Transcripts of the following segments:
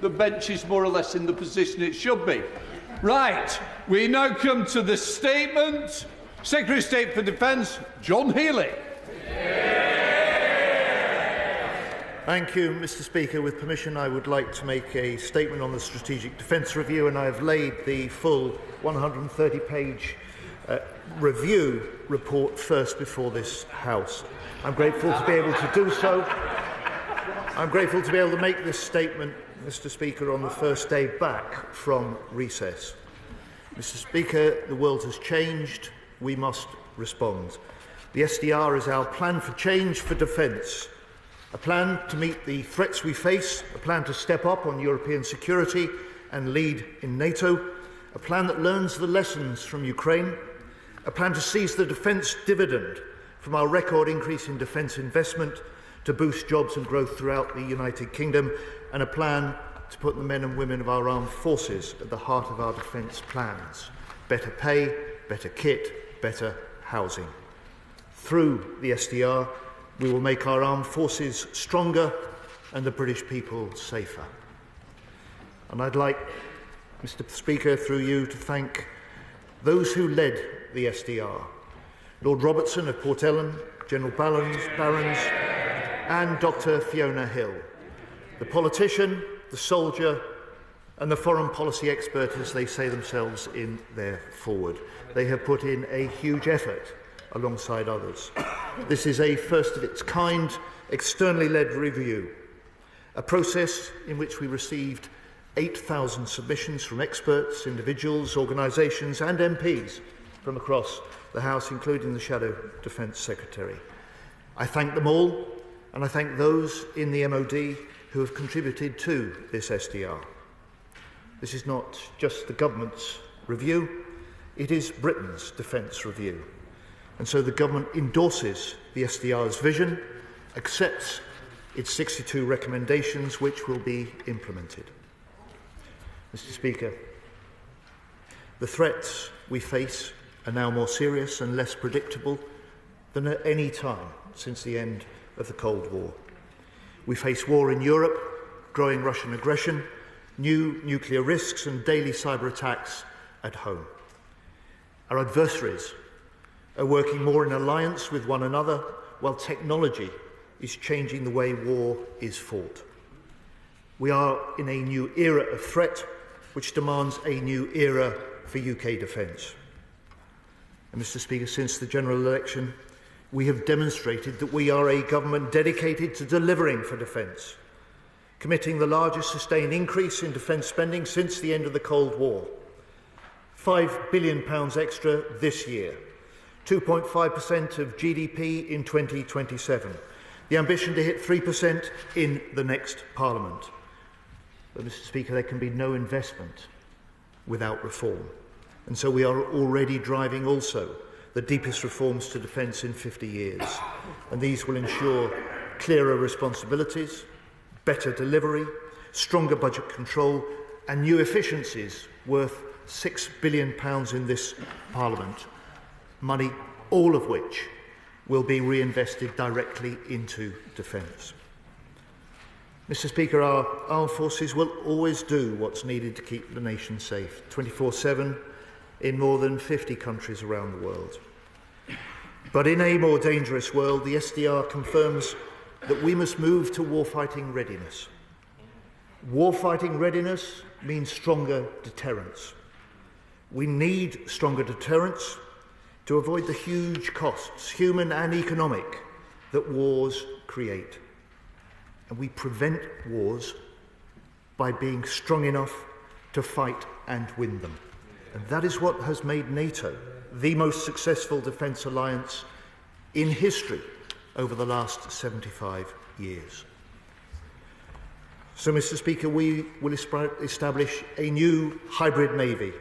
the bench is more or less in the position it should be. Right, we now come to the statement. Secretary of State for Defence, John Healey. Thank you, Mr. Speaker. With permission, I would like to make a statement on the Strategic Defence Review, and I have laid the full 130-page review report first before this House. I'm grateful to be able to do so. I'm grateful to be able to make this statement, Mr. Speaker, on the first day back from recess. Mr. Speaker, the world has changed. We must respond. The SDR is our plan for change for defence. A plan to meet the threats we face, a plan to step up on European security and lead in NATO, a plan that learns the lessons from Ukraine, a plan to seize the defence dividend from our record increase in defence investment to boost jobs and growth throughout the United Kingdom, and a plan to put the men and women of our armed forces at the heart of our defence plans. Better pay, better kit, better housing. Through the SDR, we will make our armed forces stronger and the British people safer. And I'd like, Mr. Speaker, through you, to thank those who led the SDR. Lord Robertson of Port Ellen, General Barons, and Dr. Fiona Hill. The politician, the soldier, and the foreign policy expert, as they say themselves in their foreword. They have put in a huge effort alongside others. This is a first-of-its-kind, externally led review, a process in which we received 8,000 submissions from experts, individuals, organisations and MPs from across the House, including the Shadow Defence Secretary. I thank them all, and I thank those in the MOD who have contributed to this SDR. This is not just the government's review, it is Britain's defence review. And so the government endorses the SDR's vision, accepts its 62 recommendations, which will be implemented. Mr. Speaker, the threats we face are now more serious and less predictable than at any time since the end of the Cold War. We face war in Europe, growing Russian aggression, new nuclear risks and daily cyber attacks at home. Our adversaries are working more in alliance with one another, while technology is changing the way war is fought. We are in a new era of threat, which demands a new era for UK defence. And Mr. Speaker, since the general election, we have demonstrated that we are a government dedicated to delivering for defence, committing the largest sustained increase in defence spending since the end of the Cold War. £5 billion extra this year, 2.5% of GDP in 2027, the ambition to hit 3% in the next Parliament. But, Mr. Speaker, there can be no investment without reform. And so we are already driving also the deepest reforms to defence in 50 years. And these will ensure clearer responsibilities, better delivery, stronger budget control, and new efficiencies worth £6 billion in this Parliament. Money, all of which will be reinvested directly into defence. Mr. Speaker, our armed forces will always do what's needed to keep the nation safe, 24/7 in more than 50 countries around the world. But in a more dangerous world, the SDR confirms that we must move to warfighting readiness. Warfighting readiness means stronger deterrence. We need stronger deterrence to avoid the huge costs, human and economic, that wars create. And we prevent wars by being strong enough to fight and win them. And that is what has made NATO the most successful defence alliance in history over the last 75 years. So, Mr. Speaker, we will establish a new hybrid navy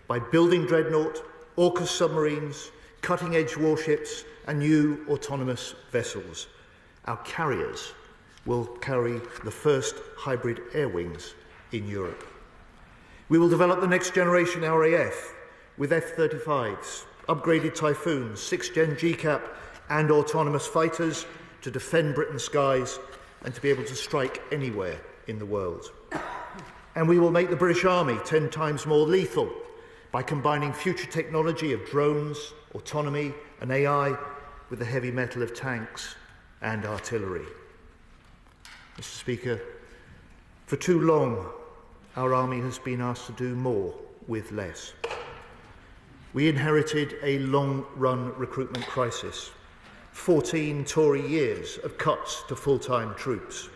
by building Dreadnought, AUKUS submarines, cutting-edge warships and new autonomous vessels. Our carriers will carry the first hybrid air wings in Europe. We will develop the next generation RAF with F-35s, upgraded Typhoons, 6th-gen GCAP and autonomous fighters to defend Britain's skies and to be able to strike anywhere in the world. And we will make the British Army 10 times more lethal by combining future technology of drones, autonomy and AI with the heavy metal of tanks and artillery. Mr. Speaker, for too long, our army has been asked to do more with less. We inherited a long-run recruitment crisis, 14 Tory years of cuts to full-time troops.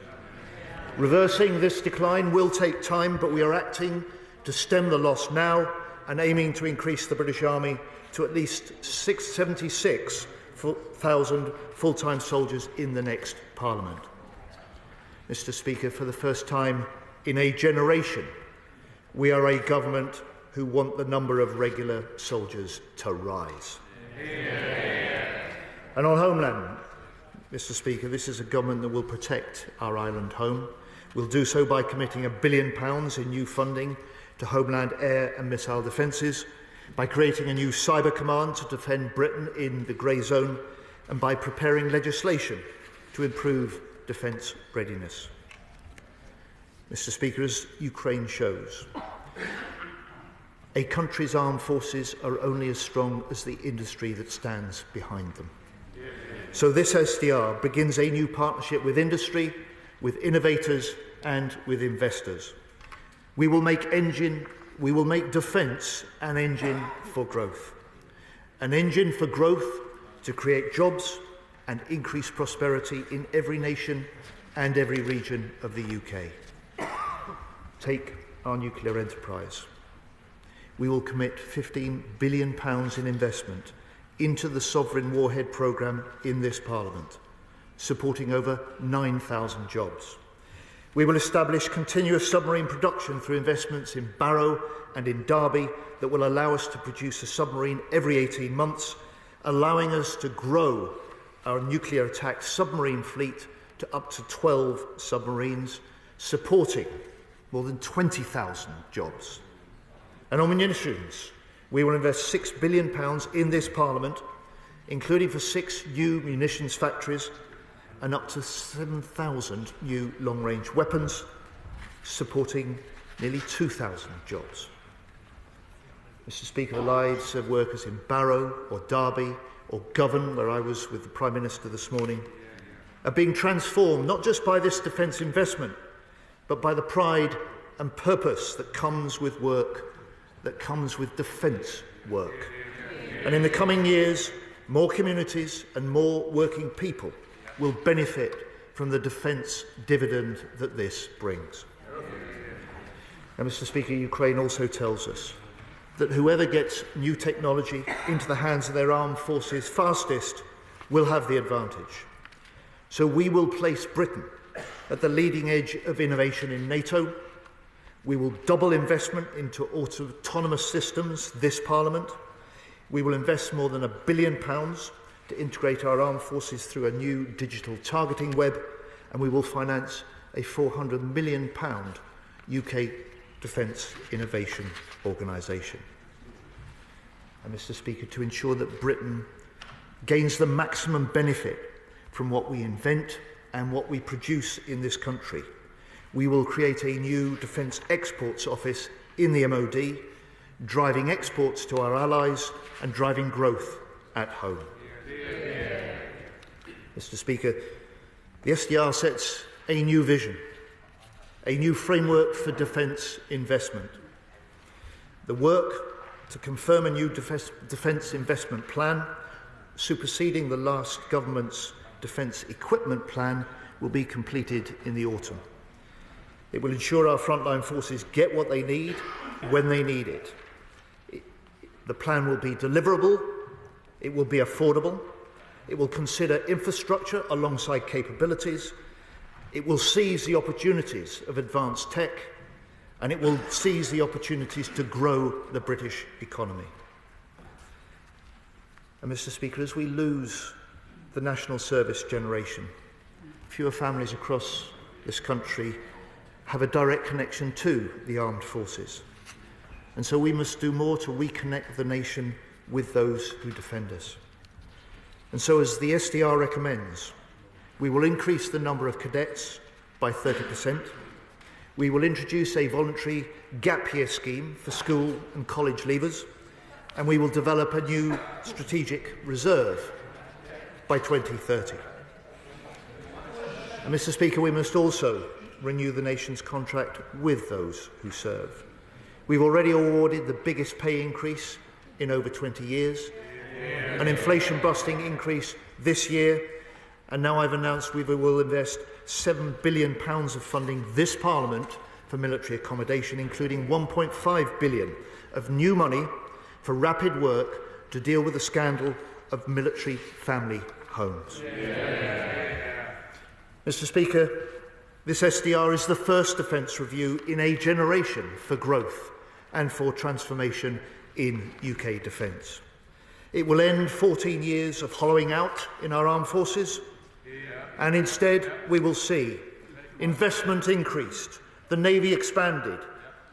Reversing this decline will take time, but we are acting to stem the loss now and aiming to increase the British Army to at least 76,000 full-time soldiers in the next Parliament. Mr. Speaker, for the first time in a generation, we are a government who want the number of regular soldiers to rise. And on Homeland, Mr. Speaker, this is a government that will protect our island home. We'll do so by committing £1 billion in new funding to Homeland air and missile defences, by creating a new cyber command to defend Britain in the grey zone, and by preparing legislation to improve defence readiness. Mr. Speaker, as Ukraine shows, a country's armed forces are only as strong as the industry that stands behind them. So this SDR begins a new partnership with industry, with innovators and with investors. We will make defence an engine for growth. An engine for growth to create jobs and increase prosperity in every nation and every region of the UK. Take our nuclear enterprise. We will commit £15 billion in investment into the Sovereign Warhead programme in this Parliament, supporting over 9,000 jobs. We will establish continuous submarine production through investments in Barrow and in Derby that will allow us to produce a submarine every 18 months, allowing us to grow our nuclear-attacked submarine fleet to up to 12 submarines, supporting more than 20,000 jobs. And on munitions, we will invest £6 billion in this Parliament, including for 6 new munitions factories and up to 7,000 new long-range weapons, supporting nearly 2,000 jobs. Mr. Speaker, the lives of workers in Barrow or Derby or Govan, where I was with the Prime Minister this morning, are being transformed not just by this defence investment, but by the pride and purpose that comes with work, that comes with defence work. And in the coming years, more communities and more working people will benefit from the defence dividend that this brings. And Mr. Speaker, Ukraine also tells us that whoever gets new technology into the hands of their armed forces fastest will have the advantage. So we will place Britain at the leading edge of innovation in NATO. We will double investment into autonomous systems this Parliament. We will invest more than £1 billion to integrate our armed forces through a new digital targeting web, and we will finance a £400 million UK Defence Innovation Organisation. And Mr. Speaker, to ensure that Britain gains the maximum benefit from what we invent and what we produce in this country, we will create a new Defence Exports Office in the MOD, driving exports to our allies and driving growth at home. Mr. Speaker, the SDR sets a new vision, a new framework for defence investment. The work to confirm a new defence investment plan, superseding the last government's defence equipment plan, will be completed in the autumn. It will ensure our frontline forces get what they need when they need it. The plan will be deliverable, it will be affordable, it will consider infrastructure alongside capabilities, it will seize the opportunities of advanced tech, and it will seize the opportunities to grow the British economy. And Mr. Speaker, as we lose the national service generation, fewer families across this country have a direct connection to the armed forces. And so we must do more to reconnect the nation with those who defend us. And so, as the SDR recommends, we will increase the number of cadets by 30%. We will introduce a voluntary gap year scheme for school and college leavers, and we will develop a new strategic reserve by 2030. And Mr. Speaker, we must also renew the nation's contract with those who serve. We've already awarded the biggest pay increase in over 20 years, an inflation-busting increase this year, and now I've announced we will invest £7 billion of funding this Parliament for military accommodation, including £1.5 billion of new money for rapid work to deal with the scandal of military family homes. Mr. Speaker, this SDR is the first defence review in a generation for growth and for transformation in UK defence. It will end 14 years of hollowing out in our armed forces, and instead we will see investment increased, the Navy expanded,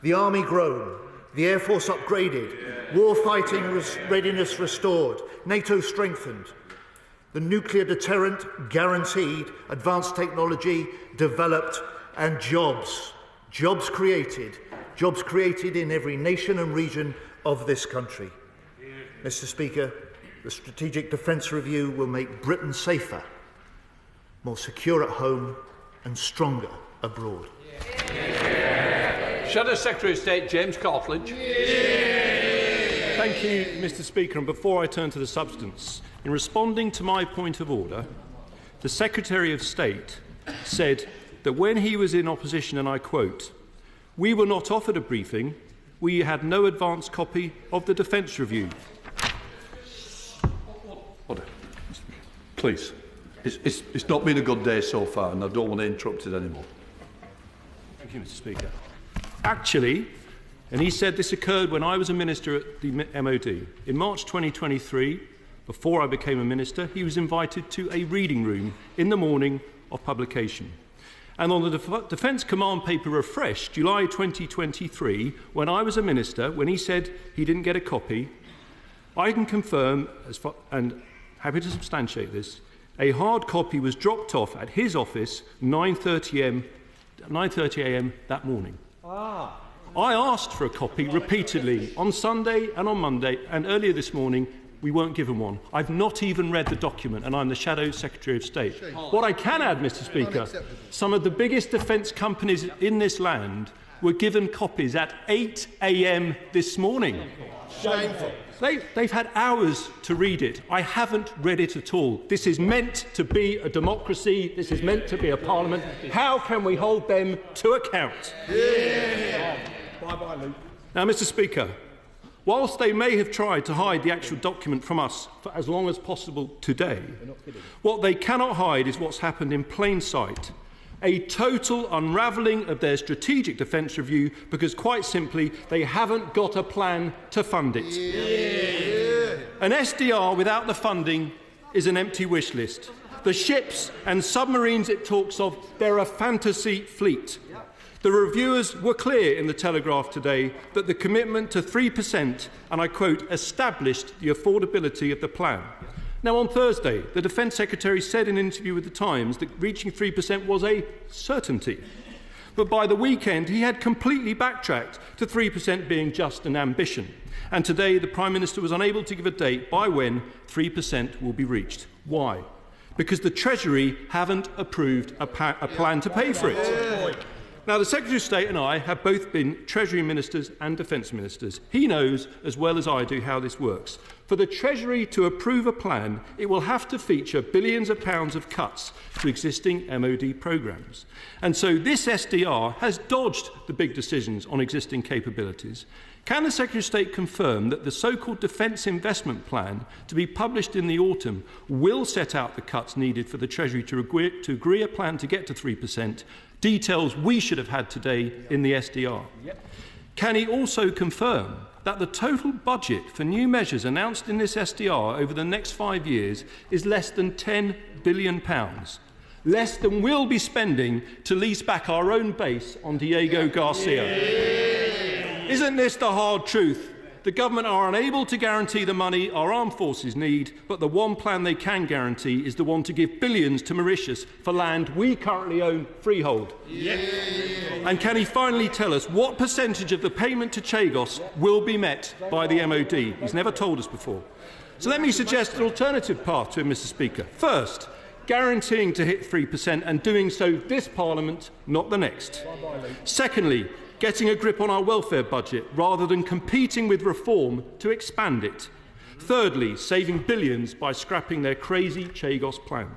the Army grown, the Air Force upgraded, war-fighting readiness restored, NATO strengthened, the nuclear deterrent guaranteed, advanced technology developed, and jobs created in every nation and region of this country. Mr. Speaker, the Strategic Defence Review will make Britain safer, more secure at home and stronger abroad. Shadow Secretary of State James Cartledge. Thank you, Mr. Speaker. And before I turn to the substance, in responding to my point of order, the Secretary of State said that when he was in opposition, and I quote, "We were not offered a briefing. We had no advance copy of the Defence Review." Order. Please. It's not been a good day so far, and I don't want to interrupt it anymore. Thank you, Mr. Speaker. Actually, and he said this occurred when I was a minister at the MOD. In March 2023, before I became a minister, he was invited to a reading room in the morning of publication. And on the Defence Command Paper Refresh, July 2023, when I was a minister, when he said he didn't get a copy, I can confirm, and happy to substantiate this, a hard copy was dropped off at his office 9:30 a.m. that morning. I asked for a copy repeatedly on Sunday and on Monday, and earlier this morning we weren't given one. I've not even read the document, and I'm the Shadow Secretary of State. What I can add, Mr. Speaker, some of the biggest defence companies in this land were given copies at 8 a.m. this morning. Shameful. They've had hours to read it. I haven't read it at all. This is meant to be a democracy. This is meant to be a parliament. How can we hold them to account? Bye-bye, Luke. Now, Mr. Speaker, whilst they may have tried to hide the actual document from us for as long as possible today, what they cannot hide is what's happened in plain sight. A total unravelling of their strategic defence review because, quite simply, they haven't got a plan to fund it. An SDR without the funding is an empty wish list. The ships and submarines it talks of, they're a fantasy fleet. The reviewers were clear in the Telegraph today that the commitment to 3%, and I quote, established the affordability of the plan. Now, on Thursday, the Defence Secretary said in an interview with The Times that reaching 3% was a certainty. But by the weekend, he had completely backtracked to 3% being just an ambition. And today, the Prime Minister was unable to give a date by when 3% will be reached. Why? Because the Treasury haven't approved a plan to pay for it. Now, the Secretary of State and I have both been Treasury Ministers and Defence Ministers. He knows as well as I do how this works. For the Treasury to approve a plan, it will have to feature billions of pounds of cuts to existing MOD programmes. And so this SDR has dodged the big decisions on existing capabilities. Can the Secretary of State confirm that the so-called Defence Investment Plan, to be published in the autumn, will set out the cuts needed for the Treasury to agree a plan to get to 3%, details we should have had today in the SDR? Can he also confirm that the total budget for new measures announced in this SDR over the next 5 years is less than £10 billion, less than we'll be spending to lease back our own base on Diego Garcia? Isn't this the hard truth the government are unable to guarantee the money our armed forces need, but the one plan they can guarantee is the one to give billions to Mauritius for land we currently own freehold. Yeah. And can he finally tell us what percentage of the payment to Chagos will be met by the MOD? He's never told us before. So let me suggest an alternative path to him, Mr. Speaker. First, guaranteeing to hit 3% and doing so this Parliament, not the next. Secondly, getting a grip on our welfare budget rather than competing with reform to expand it. Thirdly, saving billions by scrapping their crazy Chagos plan.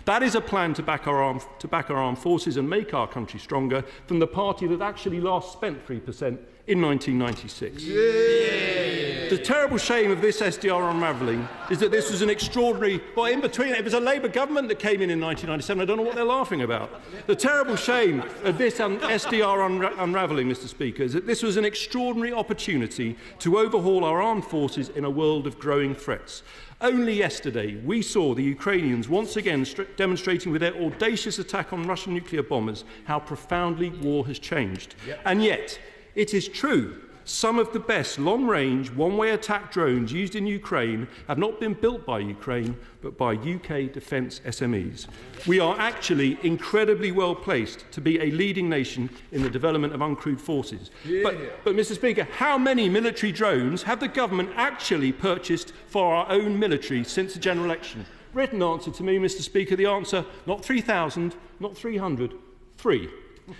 That is a plan to back our armed forces and make our country stronger than the party that actually last spent 3% in 1996. Yeah. The terrible shame of this SDR unravelling is that this was an extraordinary, well, in between, it was a Labour government that came in 1997. I don't know what they're laughing about. The terrible shame of this SDR unravelling, Mr. Speaker, is that this was an extraordinary opportunity to overhaul our armed forces in a world of growing threats. Only yesterday, we saw the Ukrainians once again demonstrating with their audacious attack on Russian nuclear bombers how profoundly war has changed. Yep. And yet, it is true, some of the best long-range, one-way attack drones used in Ukraine have not been built by Ukraine, but by UK defence SMEs. We are actually incredibly well placed to be a leading nation in the development of uncrewed forces. Yeah. But, Mr. Speaker, how many military drones have the government actually purchased for our own military since the general election? Written answer to me, Mr. Speaker, the answer, not 3,000, not 300, 3.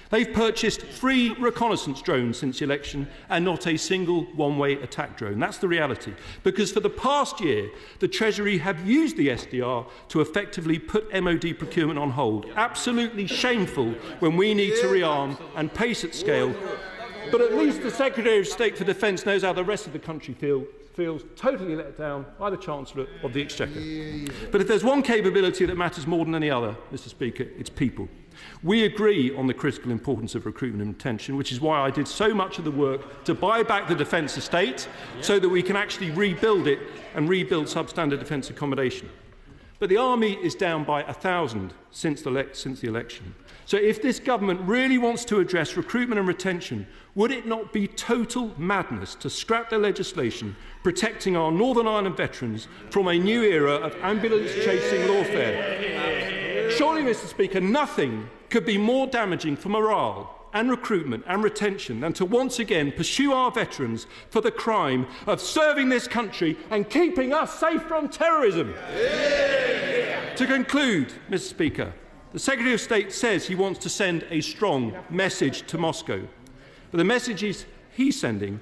They've purchased 3 reconnaissance drones since the election and not a single one-way attack drone. That's the reality. Because for the past year, the Treasury have used the SDR to effectively put MOD procurement on hold. Absolutely shameful when we need to rearm and pace at scale. But at least the Secretary of State for Defence knows how the rest of the country feels totally let down by the Chancellor of the Exchequer. But if there's one capability that matters more than any other, Mr. Speaker, it's people. We agree on the critical importance of recruitment and retention, which is why I did so much of the work to buy back the defence estate so that we can actually rebuild it and rebuild substandard defence accommodation. But the army is down by 1,000 since the election. So if this government really wants to address recruitment and retention, would it not be total madness to scrap the legislation protecting our Northern Ireland veterans from a new era of ambulance-chasing lawfare? Surely, Mr. Speaker, nothing could be more damaging for morale and recruitment and retention than to once again pursue our veterans for the crime of serving this country and keeping us safe from terrorism. Yeah. To conclude, Mr. Speaker, the Secretary of State says he wants to send a strong message to Moscow, but the messages he's sending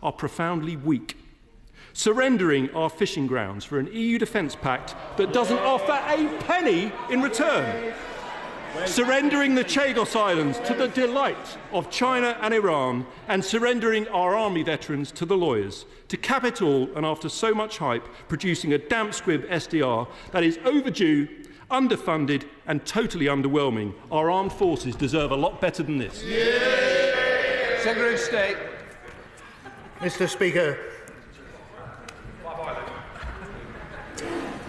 are profoundly weak. Surrendering our fishing grounds for an EU defence pact that doesn't offer a penny in return. Surrendering the Chagos Islands to the delight of China and Iran, and surrendering our army veterans to the lawyers. To cap it all, and after so much hype, producing a damp squib SDR that is overdue, underfunded and totally underwhelming. Our armed forces deserve a lot better than this. Yeah. Secretary of State. Mr. Speaker,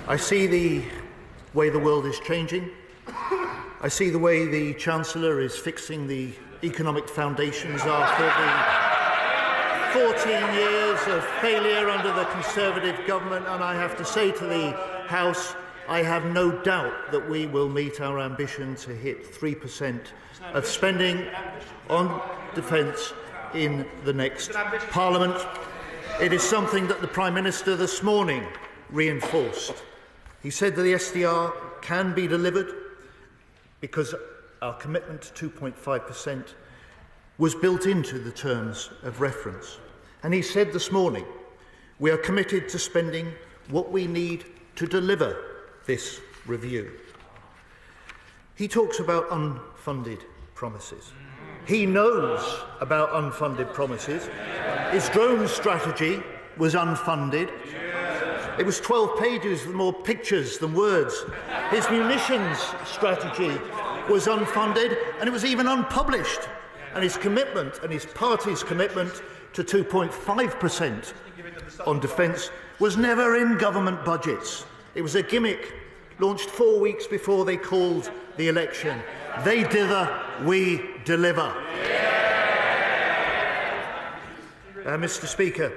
I see the way the world is changing. I see the way the Chancellor is fixing the economic foundations after the 14 years of failure under the Conservative government, and I have to say to the House, I have no doubt that we will meet our ambition to hit 3% of spending on defence in the next Parliament. It is something that the Prime Minister this morning reinforced. He said that the SDR can be delivered because our commitment to 2.5% was built into the terms of reference. And he said this morning, we are committed to spending what we need to deliver this review. He talks about unfunded promises. He knows about unfunded promises. His drone strategy was unfunded. It was 12 pages with more pictures than words. His munitions strategy was unfunded, and it was even unpublished. And his commitment, and his party's commitment to 2.5% on defence was never in government budgets. It was a gimmick launched 4 weeks before they called the election. They dither, we deliver. Mr. Speaker,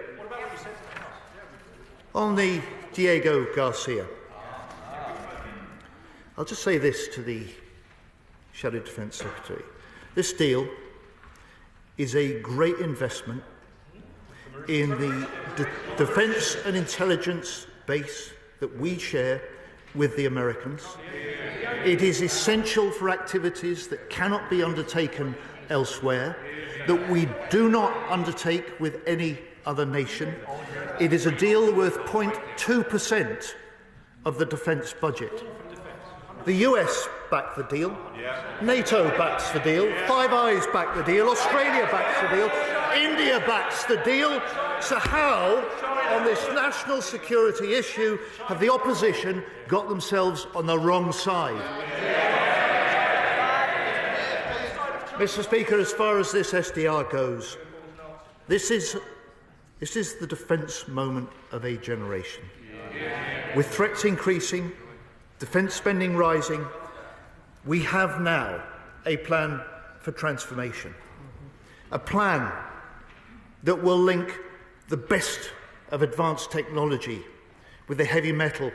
On the Diego Garcia, I'll just say this to the Shadow Defence Secretary. This deal is a great investment in the defence and intelligence base that we share with the Americans. It is essential for activities that cannot be undertaken elsewhere, that we do not undertake with any other nation. It is a deal worth 0.2% of the defence budget. The US backed the deal, NATO backs the deal, Five Eyes backed the deal, Australia backs the deal, India backs the deal. So how, on this national security issue, have the opposition got themselves on the wrong side? Mr. Speaker, as far as this SDR goes, this is the defence moment of a generation. With threats increasing, defence spending rising, we have now a plan for transformation. A plan that will link the best of advanced technology with the heavy metal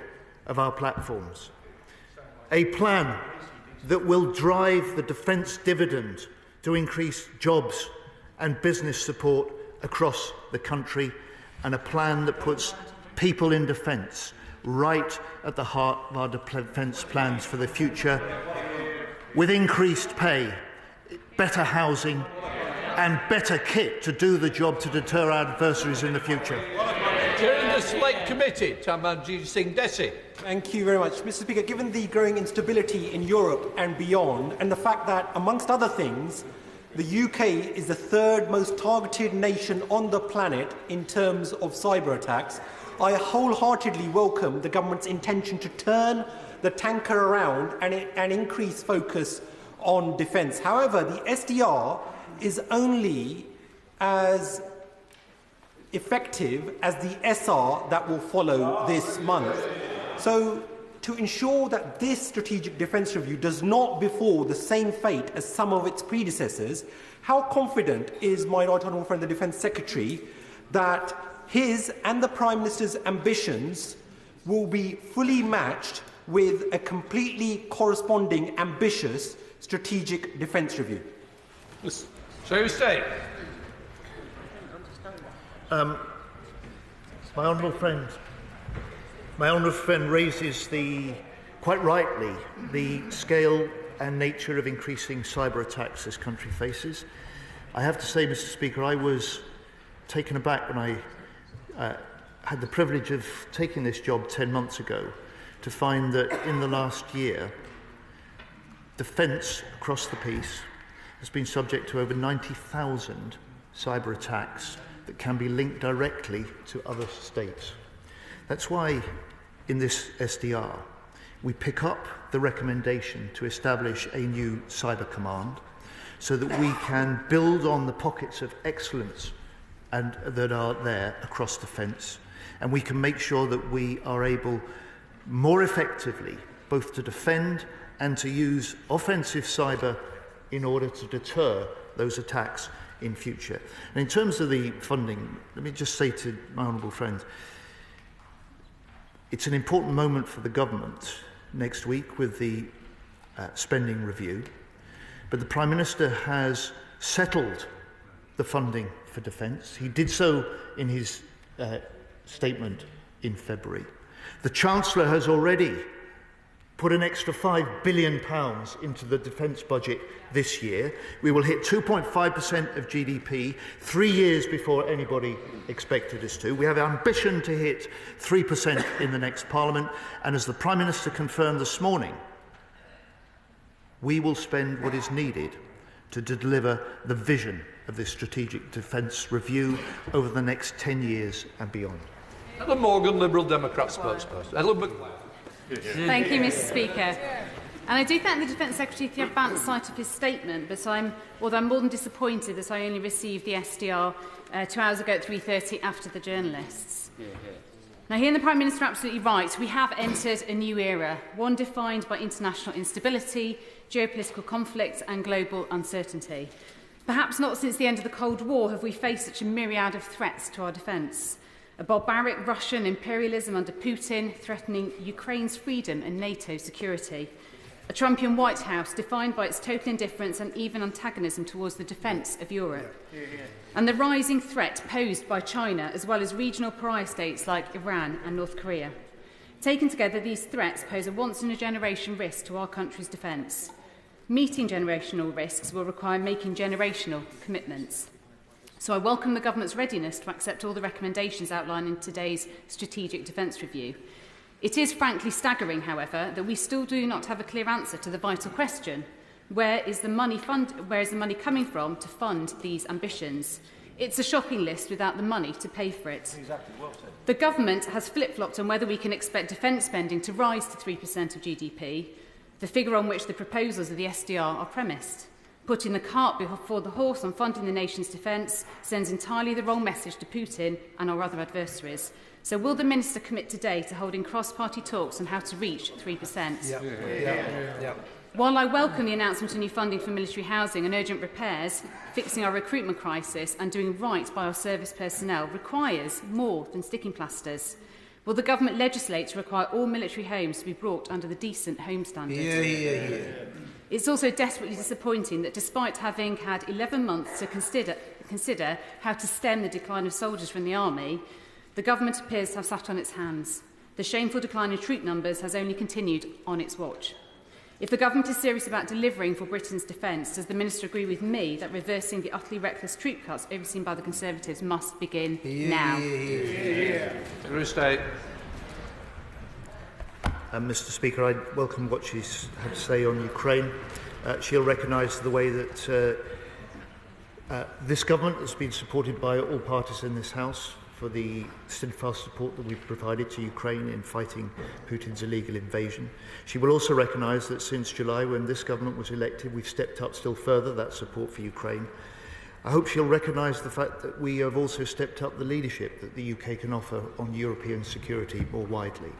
of our platforms. A plan that will drive the defence dividend to increase jobs and business support across the country, and a plan that puts people in defence right at the heart of our defence plans for the future, with increased pay, better housing and better kit to do the job to deter our adversaries in the future. During the Select Committee, Tamanjit Singh Desi. Thank you very much. Mr. Speaker, given the growing instability in Europe and beyond, and the fact that, amongst other things, the UK is the third most targeted nation on the planet in terms of cyber attacks, I wholeheartedly welcome the government's intention to turn the tanker around and increase focus on defence. However, the SDR is only as effective as the SR that will follow this month. So, to ensure that this strategic defence review does not befall the same fate as some of its predecessors, how confident is my right honourable friend, the Defence Secretary, that his and the Prime Minister's ambitions will be fully matched with a completely corresponding ambitious strategic defence review? So State. My honourable friend raises quite rightly the scale and nature of increasing cyber attacks this country faces. I have to say, Mr. Speaker, I was taken aback when I had the privilege of taking this job 10 months ago to find that in the last year, defence across the piece has been subject to over 90,000 cyber attacks that can be linked directly to other states. That's why in this SDR we pick up the recommendation to establish a new cyber command so that we can build on the pockets of excellence that are there across defence, and we can make sure that we are able more effectively both to defend and to use offensive cyber in order to deter those attacks in future. And in terms of the funding, let me just say to my honourable friend, it's an important moment for the government next week with the spending review, but the Prime Minister has settled the funding for defence. He did so in his statement in February. The Chancellor has already put an extra £5 billion into the defence budget this year. We will hit 2.5% of GDP 3 years before anybody expected us to. We have ambition to hit 3% in the next Parliament, and as the Prime Minister confirmed this morning, we will spend what is needed to deliver the vision of this strategic defence review over the next 10 years and beyond. Ellen Morgan, Liberal Democrat spokesperson. Thank you, Mr. Speaker. And I do thank the Defence Secretary for the advanced sight of his statement, but I'm more than disappointed that I only received the SDR 2 hours ago at 3:30 after the journalists. Now, hearing the Prime Minister absolutely right, we have entered a new era, one defined by international instability, geopolitical conflict and global uncertainty. Perhaps not since the end of the Cold War have we faced such a myriad of threats to our defence. a barbaric Russian imperialism under Putin threatening Ukraine's freedom and NATO's security, a Trumpian White House defined by its total indifference and even antagonism towards the defence of Europe, and the rising threat posed by China, as well as regional pariah states like Iran and North Korea. Taken together, these threats pose a once-in-a-generation risk to our country's defence. Meeting generational risks will require making generational commitments. So I welcome the Government's readiness to accept all the recommendations outlined in today's Strategic Defence Review. It is frankly staggering, however, that we still do not have a clear answer to the vital question: where is the money coming from to fund these ambitions? It's a shopping list without the money to pay for it. Exactly, well said. The Government has flip-flopped on whether we can expect defence spending to rise to 3% of GDP, the figure on which the proposals of the SDR are premised. Putting the cart before the horse on funding the nation's defence sends entirely the wrong message to Putin and our other adversaries. So will the Minister commit today to holding cross-party talks on how to reach 3%? Yeah. While I welcome the announcement of new funding for military housing and urgent repairs, fixing our recruitment crisis and doing right by our service personnel requires more than sticking plasters. Will the Government legislate to require all military homes to be brought under the Decent Home Standard? It's also desperately disappointing that despite having had 11 months to consider how to stem the decline of soldiers from the Army, the Government appears to have sat on its hands. The shameful decline in troop numbers has only continued on its watch. If the Government is serious about delivering for Britain's defence, does the Minister agree with me that reversing the utterly reckless troop cuts overseen by the Conservatives must begin now? Mr. Speaker, I welcome what she's had to say on Ukraine. She'll recognise the way that this Government has been supported by all parties in this House for the steadfast support that we've provided to Ukraine in fighting Putin's illegal invasion. She will also recognise that since July, when this Government was elected, we've stepped up still further that support for Ukraine. I hope she'll recognise the fact that we have also stepped up the leadership that the UK can offer on European security more widely.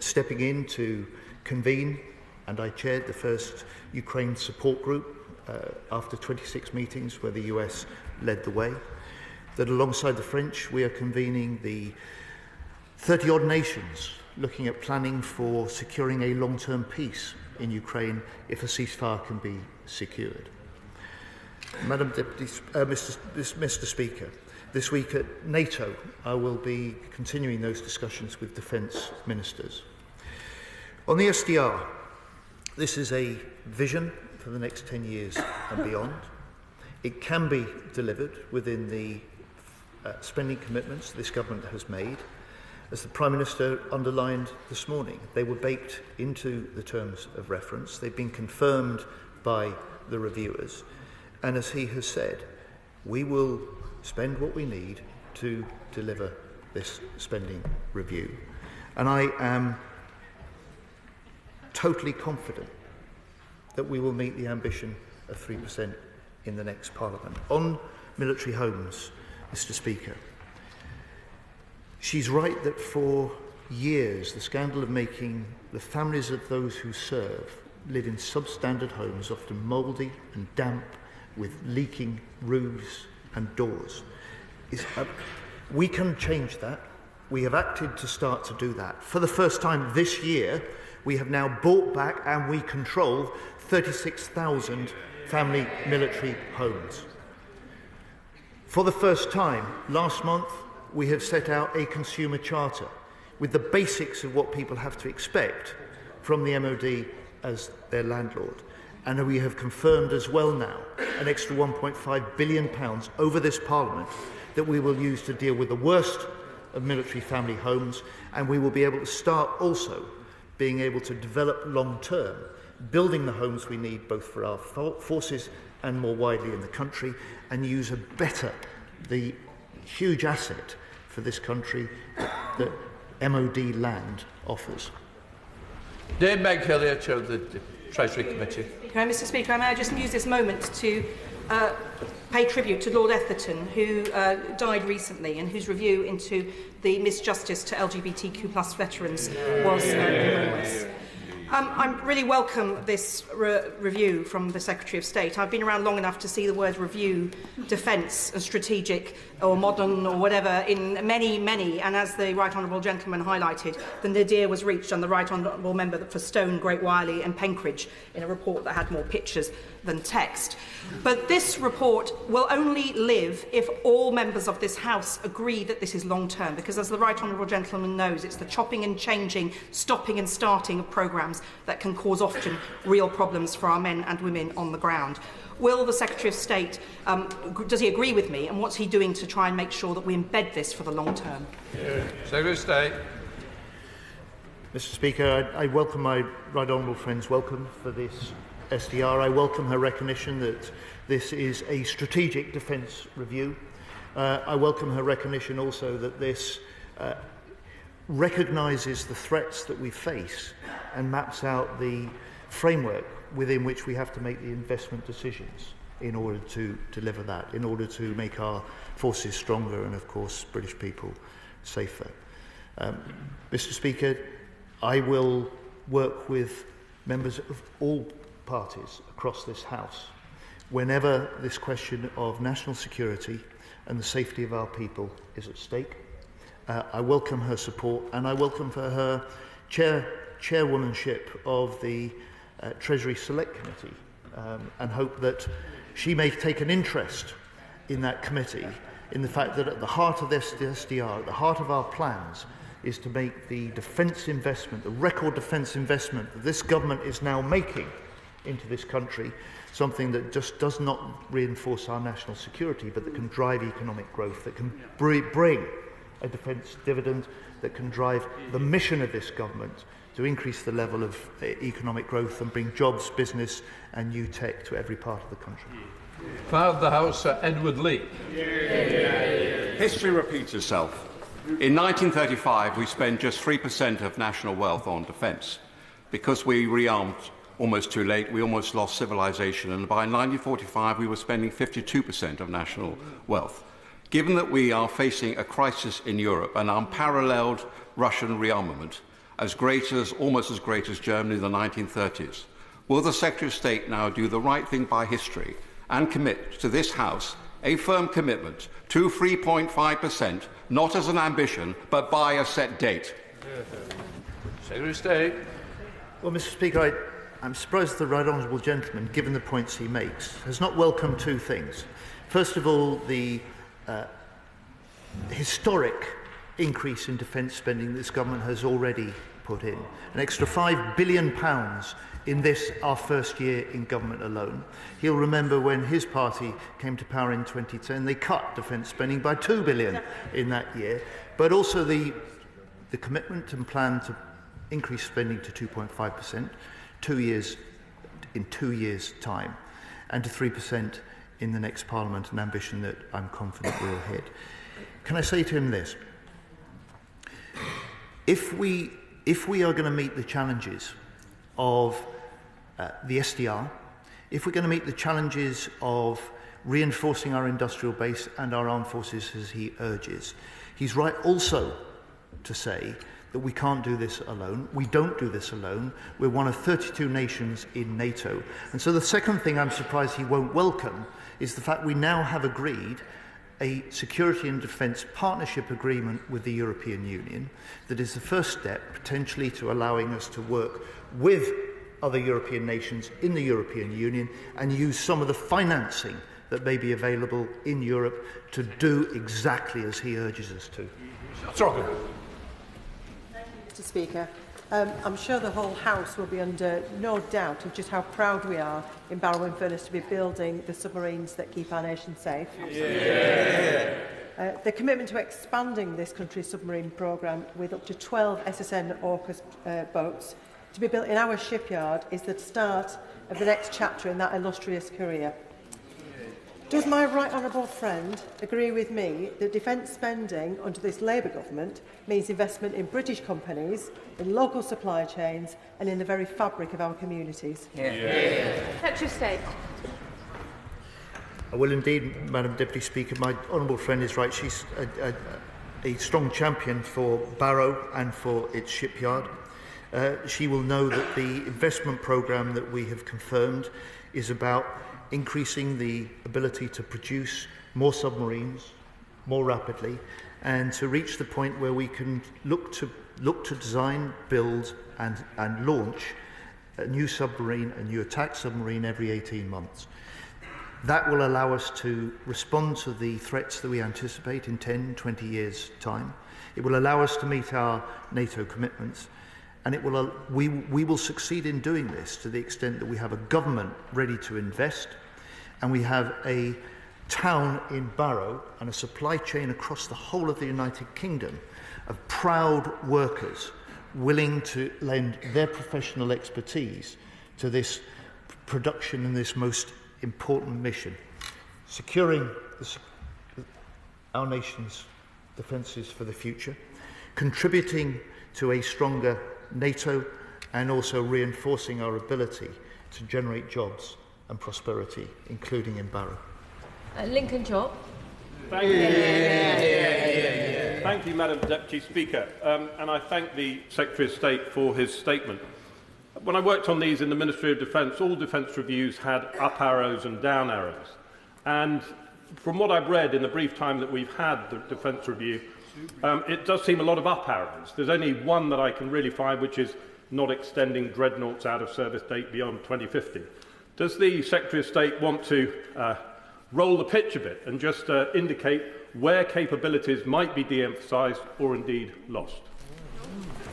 Stepping in to convene, and I chaired the first Ukraine support group after 26 meetings where the US led the way. That alongside the French, we are convening the 30-odd nations looking at planning for securing a long-term peace in Ukraine if a ceasefire can be secured. Madam Deputy, Mr. Speaker, this week at NATO, I will be continuing those discussions with defence ministers. On the SDR, this is a vision for the next 10 years and beyond. It can be delivered within the spending commitments this Government has made. As the Prime Minister underlined this morning, they were baked into the terms of reference. They've been confirmed by the reviewers. And as he has said, we will spend what we need to deliver this spending review. And I am totally confident that we will meet the ambition of 3% in the next Parliament. On military homes, Mr. Speaker, she's right that for years the scandal of making the families of those who serve live in substandard homes, often mouldy and damp, with leaking roofs and doors. We can change that. We have acted to start to do that. For the first time this year, we have now bought back and we control 36,000 family military homes. For the first time, last month, we have set out a consumer charter with the basics of what people have to expect from the MOD as their landlord. And we have confirmed as well now an extra £1.5 billion over this Parliament that we will use to deal with the worst of military family homes, and we will be able to start also being able to develop long-term, building the homes we need both for our forces and more widely in the country, and use the huge asset for this country that MOD land offers. Dame Meg Healey, Chair of the Treasury Committee. Mr. Speaker, may I just use this moment to pay tribute to Lord Etherton, who died recently and whose review into the misjustice to LGBTQ+ veterans was enormous. I really welcome this review from the Secretary of State. I've been around long enough to see the words review, defence and strategic or modern or whatever in many, and as the Right Honourable Gentleman highlighted, the nadir was reached on the Right Honourable Member for Stone, Great Wyley and Penkridge in a report that had more pictures than text. But this report will only live if all members of this House agree that this is long-term, because as the Right Honourable Gentleman knows, it's the chopping and changing, stopping and starting of programmes that can cause often real problems for our men and women on the ground. Will the Secretary of State, does he agree with me, and what's he doing to try and make sure that we embed this for the long term? Secretary of State. Mr Speaker, I welcome my Right Honourable friend's welcome for this SDR. I welcome her recognition that this is a strategic defence review. I welcome her recognition also that this recognises the threats that we face and maps out the framework within which we have to make the investment decisions in order to deliver that, in order to make our forces stronger and, of course, British people safer. Mr Speaker, I will work with members of all parties across this House whenever this question of national security and the safety of our people is at stake. I welcome her support, and I welcome for her chairwomanship of the Treasury Select Committee, and hope that she may take an interest in that committee, in the fact that at the heart of this SDR, at the heart of our plans, is to make the defence investment, the record defence investment that this government is now making into this country, something that just does not reinforce our national security, but that can drive economic growth, that can bring a defence dividend, that can drive the mission of this government to increase the level of economic growth and bring jobs, business and new tech to every part of the country. Part of the House, Sir Edward Lee. History repeats itself. In 1935, we spent just 3% of national wealth on defence. Because we rearmed almost too late, we almost lost civilization, and by 1945 we were spending 52% of national wealth. Given that we are facing a crisis in Europe, an unparalleled Russian rearmament, almost as great as Germany in the 1930s, will the Secretary of State now do the right thing by history and commit to this House a firm commitment to 3.5%, not as an ambition, but by a set date? Secretary of State. Well, Mr Speaker, I'm surprised the Right Honourable Gentleman, given the points he makes, has not welcomed two things. First of all, the historic increase in defence spending this government has already put in. An extra £5 billion in this, our first year in government alone. He'll remember when his party came to power in 2010, they cut defence spending by £2 billion in that year. But also the commitment and plan to increase spending to 2.5%, 2 years, in 2 years' time, and to 3% in the next Parliament, an ambition that I'm confident we'll hit. Can I say to him this? If we are going to meet the challenges of the SDR, if we're going to meet the challenges of reinforcing our industrial base and our armed forces as he urges, he's right also to say that we can't do this alone. We don't do this alone. We're one of 32 nations in NATO. And so the second thing I'm surprised he won't welcome is the fact we now have agreed a security and defence partnership agreement with the European Union that is the first step potentially to allowing us to work with other European nations in the European Union and use some of the financing that may be available in Europe to do exactly as he urges us to. Mr Speaker, I'm sure the whole House will be under no doubt of just how proud we are in Barrow-in-Furness to be building the submarines that keep our nation safe. Yeah. The commitment to expanding this country's submarine programme with up to 12 SSN AUKUS boats to be built in our shipyard is the start of the next chapter in that illustrious career. Does my right honourable friend agree with me that defence spending under this Labour government means investment in British companies, in local supply chains and in the very fabric of our communities? Secretary of State. I will indeed, Madam Deputy Speaker. My honourable friend is right. She's a strong champion for Barrow and for its shipyard. She will know that the investment programme that we have confirmed is about increasing the ability to produce more submarines more rapidly and to reach the point where we can look to design, build and launch a new submarine, a new attack submarine every 18 months. That will allow us to respond to the threats that we anticipate in 10, 20 years' time. It will allow us to meet our NATO commitments, and we will succeed in doing this to the extent that we have a government ready to invest, and we have a town in Barrow and a supply chain across the whole of the United Kingdom of proud workers willing to lend their professional expertise to this production and this most important mission, securing our nation's defences for the future, contributing to a stronger NATO, and also reinforcing our ability to generate jobs and prosperity, including in Barrow. Lincoln Job. Thank you. Thank you, Madam Deputy Speaker. And I thank the Secretary of State for his statement. When I worked on these in the Ministry of Defence, all defence reviews had up arrows and down arrows. And from what I've read in the brief time that we've had the defence review, it does seem a lot of up arrows. There's only one that I can really find, which is not extending dreadnoughts out of service date beyond 2050. Does the Secretary of State want to roll the pitch a bit and just indicate where capabilities might be de-emphasised or indeed lost?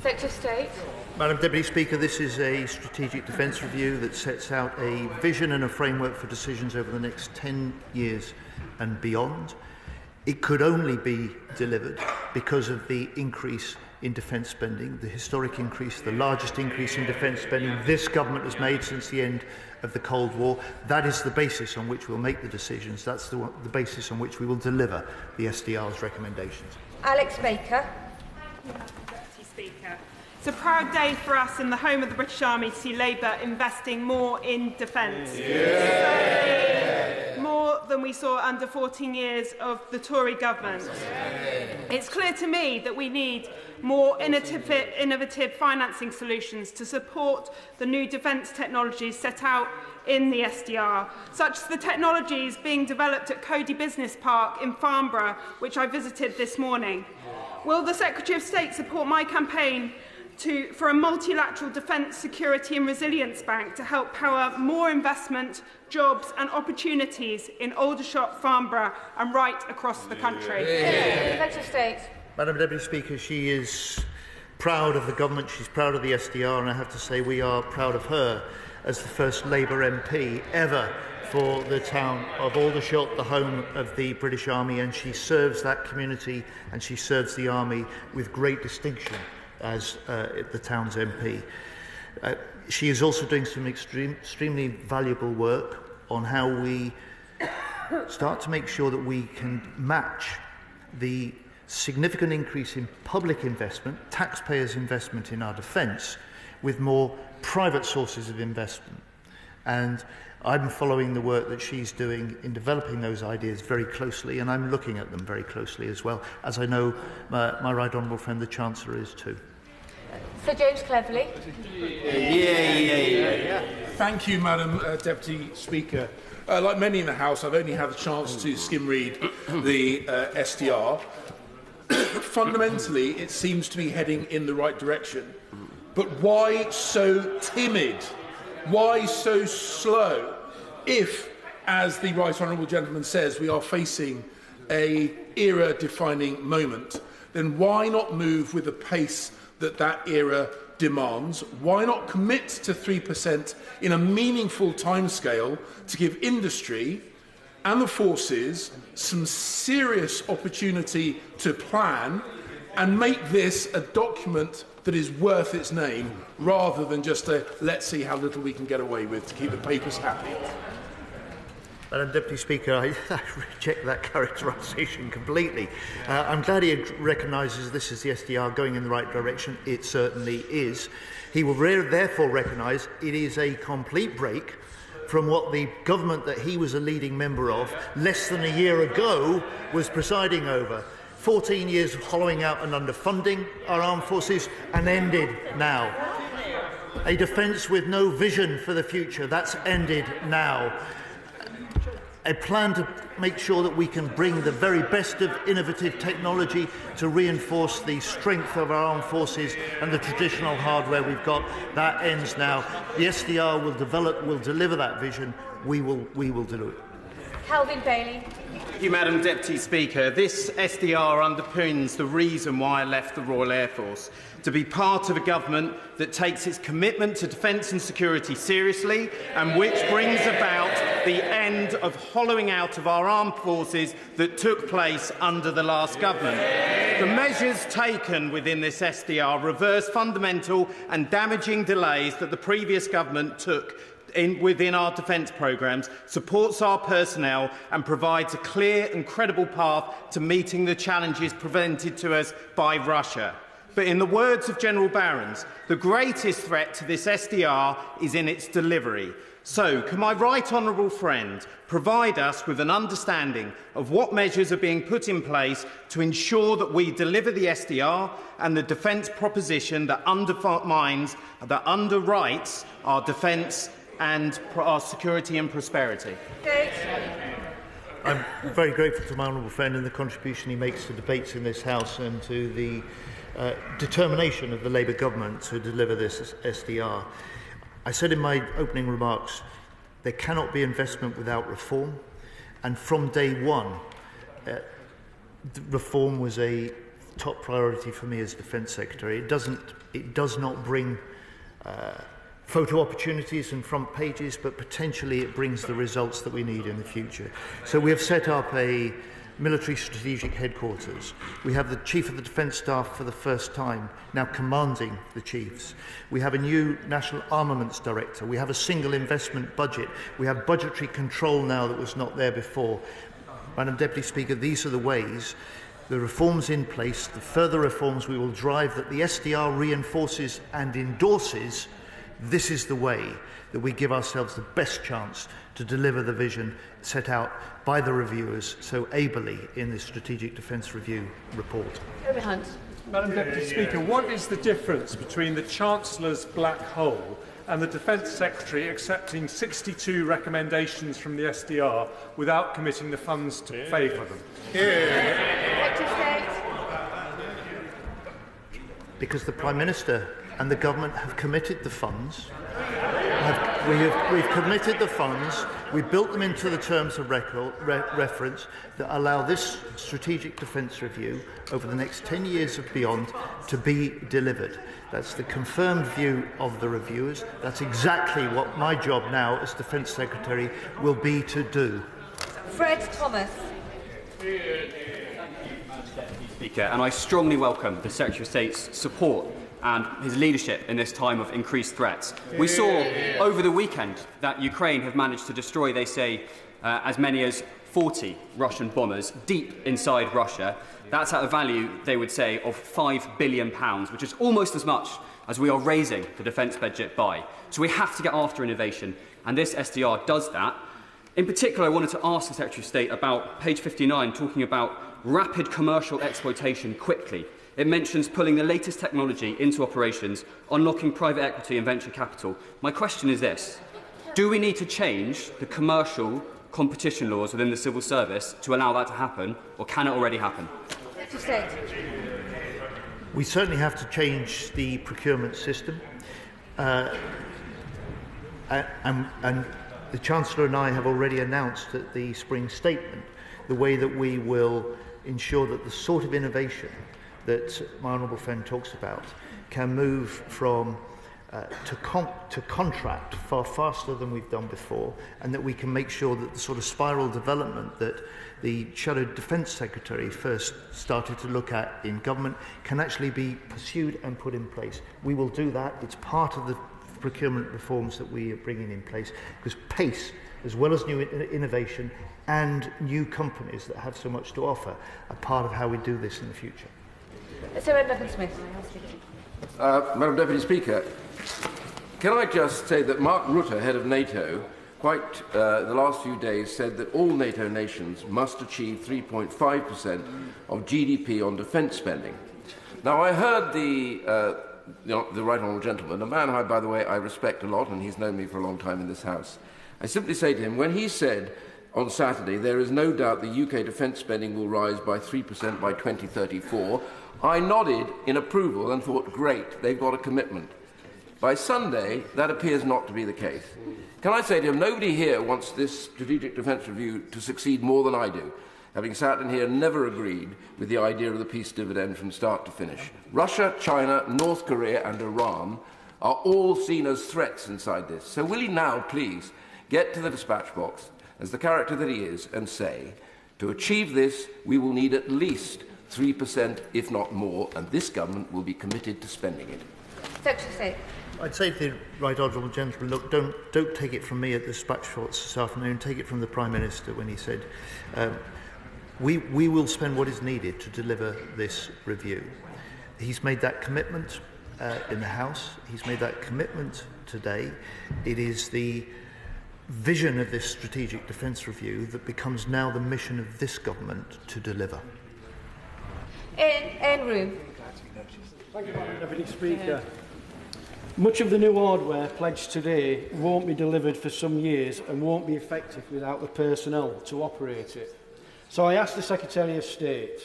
Secretary of State. Madam Deputy Speaker, this is a strategic defence review that sets out a vision and a framework for decisions over the next 10 years and beyond. It could only be delivered because of the increase in defence spending, the historic increase, the largest increase in defence spending this government has made since the end of the Cold War. That is the basis on which we'll make the decisions. That's the basis on which we will deliver the SDR's recommendations. Alex Baker. Deputy Speaker. It's a proud day for us in the home of the British Army to see Labour investing more in defence. More than we saw under 14 years of the Tory government. It's clear to me that we need more innovative financing solutions to support the new defence technologies set out in the SDR, such as the technologies being developed at Cody Business Park in Farnborough, which I visited this morning. Will the Secretary of State support my campaign for a multilateral defence, security and resilience bank to help power more investment, jobs and opportunities in Aldershot, Farnborough and right across the country? Secretary of State. Madam Deputy Speaker, she is proud of the government, she's proud of the SDR, and I have to say we are proud of her as the first Labour MP ever for the town of Aldershot, the home of the British Army, and she serves that community and she serves the Army with great distinction as the town's MP. She is also doing some extremely valuable work on how we start to make sure that we can match the significant increase in public investment, taxpayers' investment in our defence, with more private sources of investment. And I'm following the work that she's doing in developing those ideas very closely, and I'm looking at them very closely as well, as I know my right honourable friend the Chancellor is too. Sir James Cleverly. Thank you, Madam Deputy Speaker. Like many in the House, I've only had a chance to skim read the SDR. Fundamentally, it seems to be heading in the right direction. But why so timid? Why so slow? If, as the Right Honourable Gentleman says, we are facing an era-defining moment, then why not move with the pace that era demands? Why not commit to 3% in a meaningful timescale to give industry and the forces some serious opportunity to plan and make this a document that is worth its name, rather than just a let's see how little we can get away with to keep the papers happy? Madam Deputy Speaker, I reject that characterisation completely. I'm glad he recognises this is the SDR going in the right direction. It certainly is. He will therefore recognise it is a complete break from what the government that he was a leading member of less than a year ago was presiding over. 14 years of hollowing out and underfunding our armed forces, and ended now. A defence with no vision for the future. That's ended now. A plan to make sure that we can bring the very best of innovative technology to reinforce the strength of our armed forces and the traditional hardware we've got. That ends now. The SDR will deliver that vision. We will do it. Calvin Bailey. Thank you, Madam Deputy Speaker. This SDR underpins the reason why I left the Royal Air Force, to be part of a government that takes its commitment to defence and security seriously and which brings about the end of hollowing out of our armed forces that took place under the last government. The measures taken within this SDR reverse fundamental and damaging delays that the previous government took within our defence programmes, supports our personnel and provides a clear and credible path to meeting the challenges presented to us by Russia. But in the words of General Barrons, the greatest threat to this SDR is in its delivery. So, can my right honourable friend provide us with an understanding of what measures are being put in place to ensure that we deliver the SDR and the defence proposition that underwrites our defence and our security and prosperity? I'm very grateful to my honourable friend and the contribution he makes to debates in this House and to the determination of the Labour government to deliver this SDR. I said in my opening remarks, there cannot be investment without reform, and from day one, reform was a top priority for me as Defence Secretary. It does not bring photo opportunities and front pages, but potentially it brings the results that we need in the future. So we have set up a military strategic headquarters. We have the Chief of the Defence Staff for the first time now commanding the chiefs. We have a new National Armaments Director. We have a single investment budget. We have budgetary control now that was not there before. Madam Deputy Speaker, these are the ways, the reforms in place, the further reforms we will drive that the SDR reinforces and endorses. This is the way that we give ourselves the best chance to deliver the vision set out by the reviewers so ably in the Strategic Defence Review report. Madam Deputy Speaker, what is the difference between the Chancellor's black hole and the Defence Secretary accepting 62 recommendations from the SDR without committing the funds to pay for them? Because the Prime Minister and the government have committed the funds. We've committed the funds. We built them into the terms of reference that allow this strategic defence review over the next 10 years and beyond to be delivered. That's the confirmed view of the reviewers. That's exactly what my job now as Defence Secretary will be to do. Fred Thomas. Speaker, and I strongly welcome the Secretary of State's support and his leadership in this time of increased threats. We saw over the weekend that Ukraine have managed to destroy, they say, as many as 40 Russian bombers deep inside Russia. That's at a value, they would say, of £5 billion, which is almost as much as we are raising the defence budget by. So we have to get after innovation, and this SDR does that. In particular, I wanted to ask the Secretary of State about page 59, talking about rapid commercial exploitation quickly. It mentions pulling the latest technology into operations, unlocking private equity and venture capital. My question is this: do we need to change the commercial competition laws within the civil service to allow that to happen, or can it already happen? We certainly have to change the procurement system. And the Chancellor and I have already announced at the spring statement the way that we will ensure that the sort of innovation that my honourable friend talks about can move from to contract far faster than we've done before, and that we can make sure that the sort of spiral development that the Shadow Defence Secretary first started to look at in government can actually be pursued and put in place. We will do that. It's part of the procurement reforms that we are bringing in place, because pace, as well as new innovation and new companies that have so much to offer, are part of how we do this in the future. Sir Smith. Madam Deputy Speaker, can I just say that Mark Rutte, head of NATO, the last few days said that all NATO nations must achieve 3.5% of GDP on defence spending. Now, I heard the the right honourable gentleman, a man, by the way, I respect a lot, and he's known me for a long time in this House. I simply say to him, when he said on Saturday, there is no doubt the UK defence spending will rise by 3% by 2034, I nodded in approval and thought, great, they've got a commitment. By Sunday, that appears not to be the case. Can I say to him, nobody here wants this strategic defence review to succeed more than I do, having sat in here and never agreed with the idea of the peace dividend from start to finish. Russia, China, North Korea and Iran are all seen as threats inside this. So will he now, please, get to the dispatch box, as the character that he is, and say, to achieve this, we will need at least 3%, if not more, and this government will be committed to spending it. Secretary of State. I'd say to the right honourable gentleman, look, don't take it from me at the dispatch box this afternoon, take it from the Prime Minister when he said, we will spend what is needed to deliver this review. He's made that commitment in the House. He's made that commitment today. It is the vision of this strategic defence review that becomes now the mission of this government to deliver. In room. Thank you, Madam Deputy Speaker. Much of the new hardware pledged today won't be delivered for some years and won't be effective without the personnel to operate it. So I ask the Secretary of State,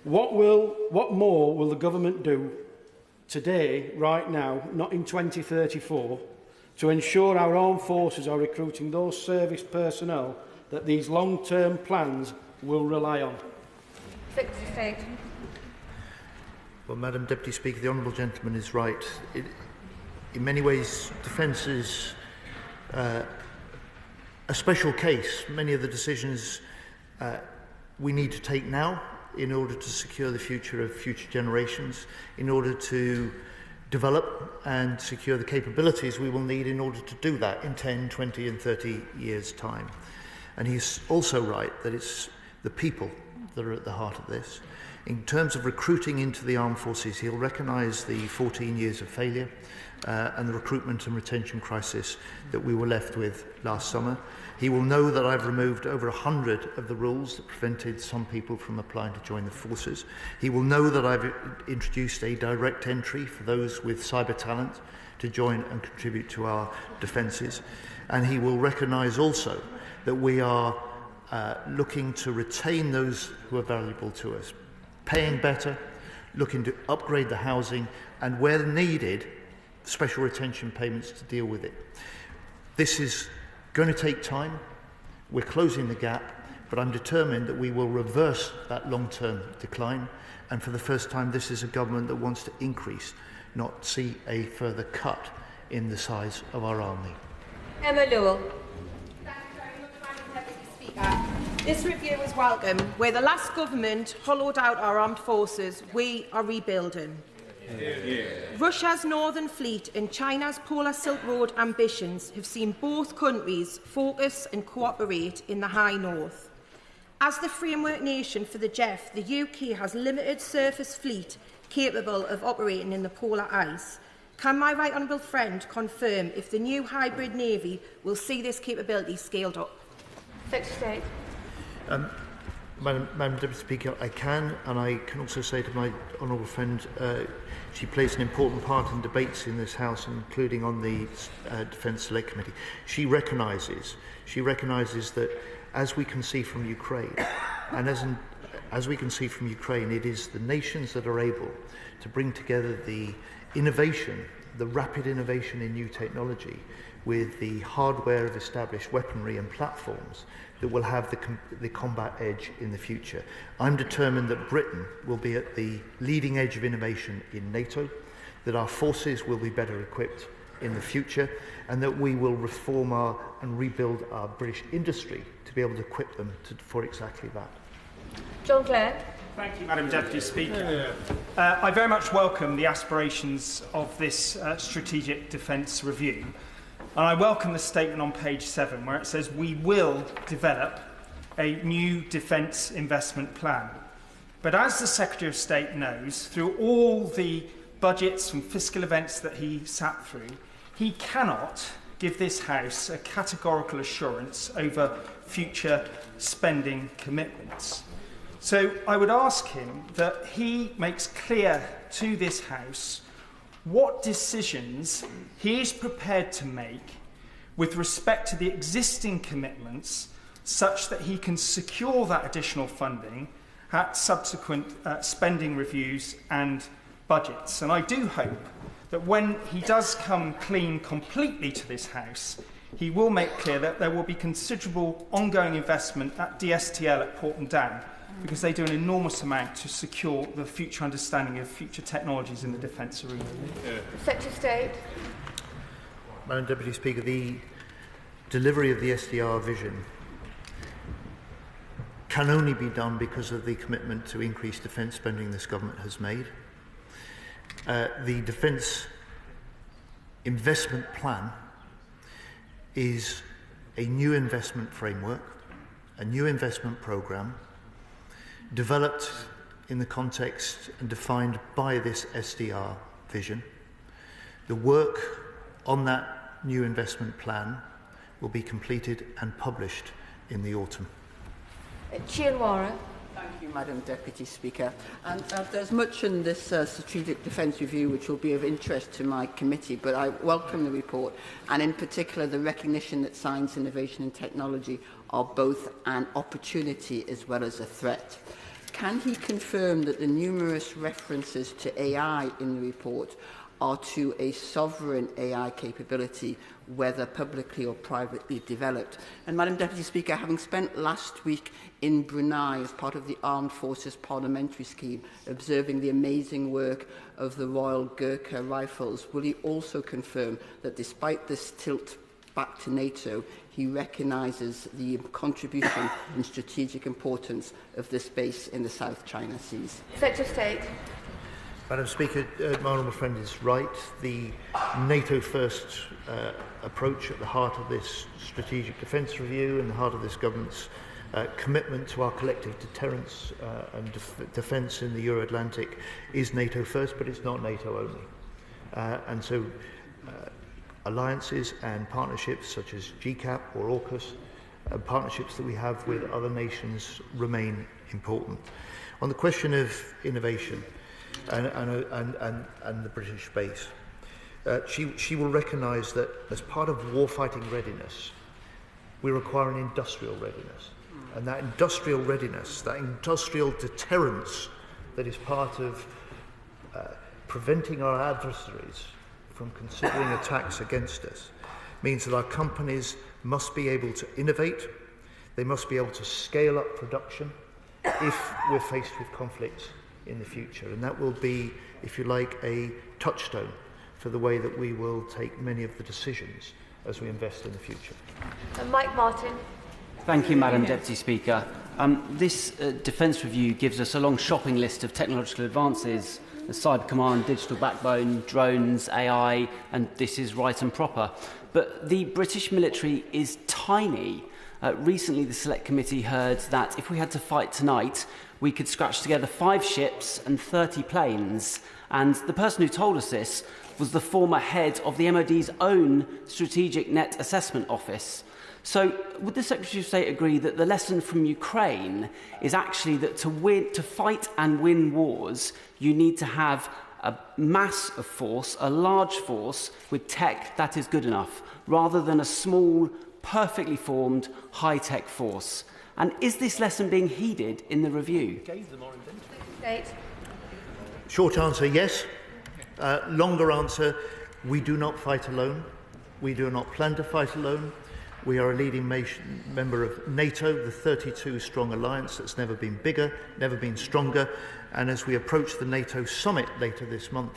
what more will the government do today, right now, not in 2034, to ensure our armed forces are recruiting those service personnel that these long-term plans will rely on? Secretary of State. Well, Madam Deputy Speaker, the honourable gentleman is right. In many ways, defence is a special case. Many of the decisions we need to take now in order to secure the future of future generations, in order to develop and secure the capabilities we will need in order to do that in 10, 20 and 30 years' time. And he's also right that it's the people that are at the heart of this. In terms of recruiting into the armed forces, he'll recognise the 14 years of failure and the recruitment and retention crisis that we were left with last summer. He will know that I've removed over 100 of the rules that prevented some people from applying to join the forces. He will know that I've introduced a direct entry for those with cyber talent to join and contribute to our defences. And he will recognise also that we are looking to retain those who are valuable to us, paying better, looking to upgrade the housing, and where needed, special retention payments to deal with it. This is going to take time. We're closing the gap, but I'm determined that we will reverse that long-term decline. And for the first time, this is a government that wants to increase, not see a further cut in the size of our army. Emma Lewell. This review is welcome. Where the last government hollowed out our armed forces, we are rebuilding. Russia's Northern Fleet and China's Polar Silk Road ambitions have seen both countries focus and cooperate in the High North. As the framework nation for the JEF, the UK has limited surface fleet capable of operating in the polar ice. Can my right honourable friend confirm if the new hybrid navy will see this capability scaled up? Secretary of State. Madam Deputy Speaker, I can, and I can also say to my honourable friend, she plays an important part in debates in this House, including on the Defence Select Committee. She recognises that, as we can see from Ukraine, and as we can see from Ukraine, it is the nations that are able to bring together the innovation, the rapid innovation in new technology, with the hardware of established weaponry and platforms that will have the combat edge in the future. I'm determined that Britain will be at the leading edge of innovation in NATO, that our forces will be better equipped in the future, and that we will reform and rebuild our British industry to be able to equip them for exactly that. John Clare. Thank you, Madam Deputy Speaker. I very much welcome the aspirations of this strategic defence review. And I welcome the statement on page 7 where it says we will develop a new defence investment plan. But as the Secretary of State knows, through all the budgets and fiscal events that he sat through, he cannot give this House a categorical assurance over future spending commitments. So I would ask him that he makes clear to this House what decisions he is prepared to make with respect to the existing commitments such that he can secure that additional funding at subsequent spending reviews and budgets. And I do hope that when he does come clean completely to this House, he will make clear that there will be considerable ongoing investment at DSTL at Porton Down, because they do an enormous amount to secure the future understanding of future technologies in the defence arena. Secretary of State. Madam Deputy Speaker, the delivery of the SDR vision can only be done because of the commitment to increase defence spending this government has made. The defence investment plan is a new investment framework, a new investment programme, developed in the context and defined by this SDR vision. The work on that new investment plan will be completed and published in the autumn. Chianwara. Thank you, Madam Deputy Speaker. And there's much in this strategic defence review which will be of interest to my committee, but I welcome the report, and in particular the recognition that science, innovation and technology are both an opportunity as well as a threat. Can he confirm that the numerous references to AI in the report are to a sovereign AI capability, whether publicly or privately developed? And Madam Deputy Speaker, having spent last week in Brunei as part of the Armed Forces Parliamentary Scheme, observing the amazing work of the Royal Gurkha Rifles, will he also confirm that despite this tilt back to NATO, he recognises the contribution and strategic importance of this base in the South China Seas? Secretary of State. Madam Speaker, my honourable friend is right. The NATO-first approach at the heart of this strategic defence review and the heart of this government's commitment to our collective deterrence and defence in the Euro-Atlantic is NATO first, but it's not NATO only. And so alliances and partnerships such as GCAP or AUKUS, partnerships that we have with other nations remain important. On the question of innovation and the British base, she will recognise that as part of warfighting readiness, we require an industrial readiness. And that industrial readiness, that industrial deterrence that is part of preventing our adversaries from considering attacks against us, means that our companies must be able to innovate, they must be able to scale up production if we're faced with conflicts in the future. And that will be, if you like, a touchstone for the way that we will take many of the decisions as we invest in the future. Mike Martin. Thank you, Madam Deputy Speaker. This defence review gives us a long shopping list of technological advances: the cyber command, digital backbone, drones, AI, and this is right and proper. But the British military is tiny. Recently, the Select Committee heard that if we had to fight tonight, we could scratch together 5 ships and 30 planes. And the person who told us this was the former head of the MOD's own Strategic Net Assessment Office. So would the Secretary of State agree that the lesson from Ukraine is actually that to fight and win wars, you need to have a mass of force, a large force with tech that is good enough, rather than a small, perfectly formed, high-tech force? And is this lesson being heeded in the review? Short answer, yes. Longer answer, we do not fight alone. We do not plan to fight alone. We are a leading member of NATO, the 32-strong alliance that's never been bigger, never been stronger. And as we approach the NATO summit later this month,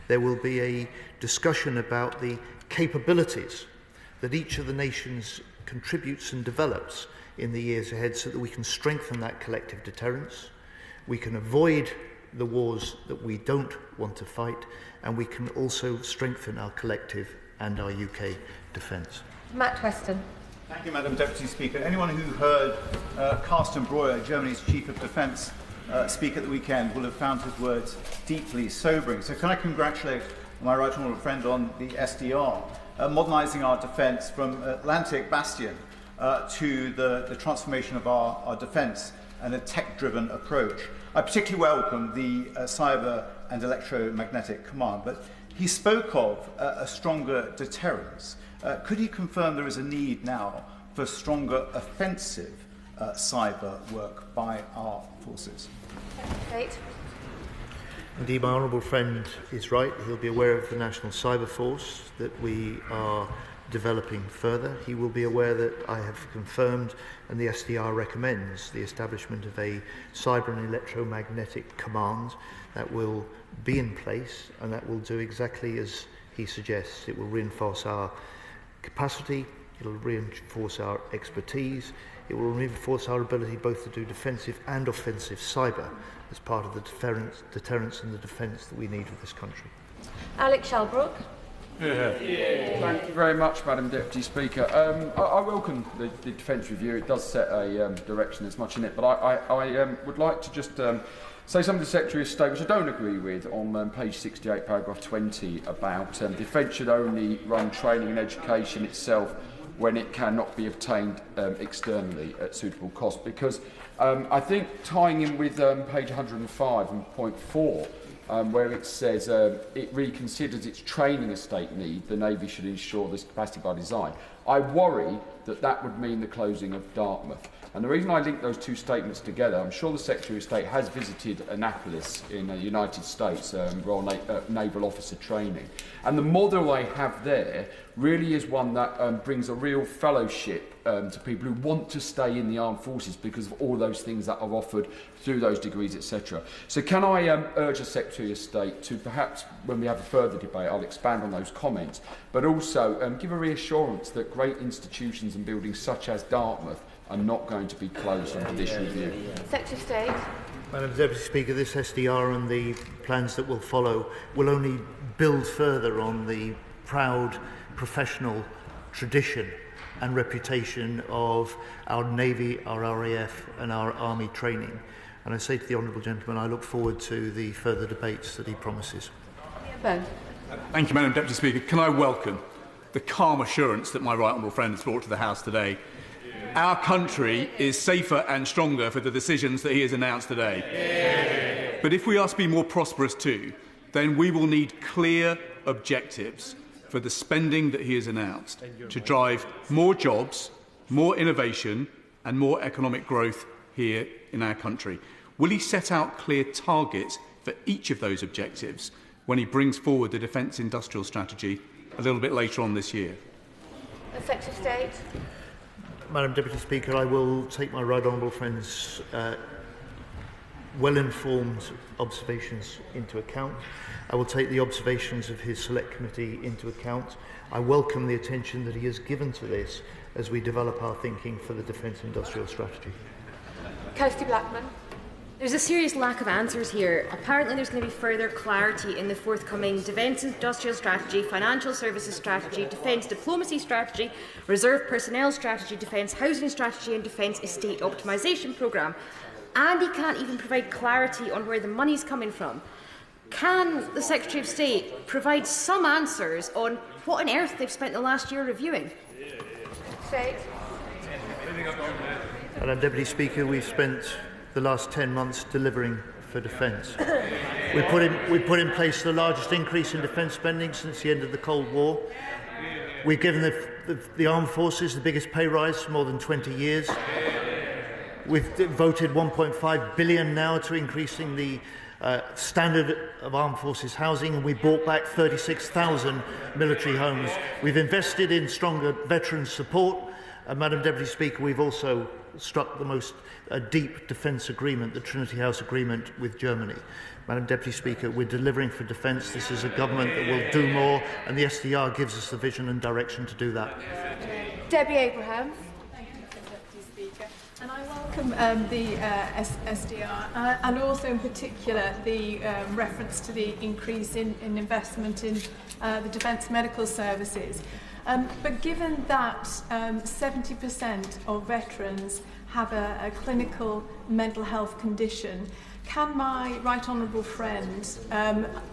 there will be a discussion about the capabilities that each of the nations contributes and develops in the years ahead, so that we can strengthen that collective deterrence, we can avoid the wars that we don't want to fight, and we can also strengthen our collective and our UK defence. Matt Weston. Thank you, Madam Deputy Speaker. Anyone who heard Carsten Breuer, Germany's Chief of Defence, speak at the weekend will have found his words deeply sobering. So can I congratulate my right honourable friend on the SDR, modernising our defence from Atlantic bastion to the transformation of our defence and a tech-driven approach. I particularly welcome the cyber and electromagnetic command, but He spoke of a stronger deterrence. Could he confirm there is a need now for stronger offensive cyber work by our forces? Kate. Indeed, my honourable friend is right. He'll be aware of the National Cyber Force that we are developing further. He will be aware that I have confirmed and the SDR recommends the establishment of a cyber and electromagnetic command that will be in place and that will do exactly as he suggests. It will reinforce our capacity, it will reinforce our expertise, it will reinforce our ability both to do defensive and offensive cyber as part of the deterrence and the defence that we need of this country. Alex Shelbrook. Thank you very much, Madam Deputy Speaker. I welcome the Defence Review. It does set a direction, there's much in it, but I would like to just say something to the Secretary of State, which I don't agree with, on page 68, paragraph 20, about Defence should only run training and education itself when it cannot be obtained externally at suitable cost, because I think tying in with page 105 and point 4, where it says it reconsiders its training estate need, the Navy should ensure this capacity by design. I worry that that would mean the closing of Dartmouth. And the reason I link those two statements together, I'm sure the Secretary of State has visited Annapolis in the United States, Royal Naval Officer Training. And the model they have there really is one that brings a real fellowship to people who want to stay in the armed forces because of all those things that are offered through those degrees, etc. So can I urge the Secretary of State to perhaps, when we have a further debate, I'll expand on those comments, but also give a reassurance that great institutions and buildings such as Dartmouth are not going to be closed under this review. Secretary of State. Madam Deputy Speaker, this SDR and the plans that will follow will only build further on the proud professional tradition and reputation of our Navy, our RAF and our Army training. And I say to the Honourable Gentleman, I look forward to the further debates that he promises. Ben. Thank you, Madam Deputy Speaker. Can I welcome the calm assurance that my right honourable friend has brought to the House today? Our country is safer and stronger for the decisions that he has announced today. Yeah. But if we are to be more prosperous too, then we will need clear objectives for the spending that he has announced to drive more jobs, more innovation and more economic growth here in our country. Will he set out clear targets for each of those objectives when he brings forward the Defence Industrial Strategy a little bit later on this year? Secretary of State. Madam Deputy Speaker, I will take my right honourable friend's well-informed observations into account. I will take the observations of his Select Committee into account. I welcome the attention that he has given to this as we develop our thinking for the Defence Industrial Strategy. Kirsty Blackman. There's a serious lack of answers here. Apparently there's going to be further clarity in the forthcoming Defence Industrial Strategy, Financial Services Strategy, Defence Diplomacy Strategy, Reserve Personnel Strategy, Defence Housing Strategy and Defence Estate Optimisation Programme. And he can't even provide clarity on where the money's coming from. Can the Secretary of State provide some answers on what on earth they've spent the last year reviewing? State. Madam Deputy Speaker, we've spent the last 10 months delivering for defence. We put in place the largest increase in defence spending since the end of the Cold War. We've given the armed forces the biggest pay rise for more than 20 years. We've voted £1.5 billion now to increasing the standard of armed forces housing, and we bought back 36,000 military homes. We've invested in stronger veteran support. Madam Deputy Speaker, we've also struck the most deep defence agreement, the Trinity House Agreement with Germany. Madam Deputy Speaker, we're delivering for defence. This is a government that will do more, and the SDR gives us the vision and direction to do that. Debbie Abraham. Thank you, Mr. Deputy Speaker. And I welcome the SDR and also in particular the reference to the increase in investment in the Defence Medical Services. But given that 70% of veterans have a clinical mental health condition, can my right honourable friend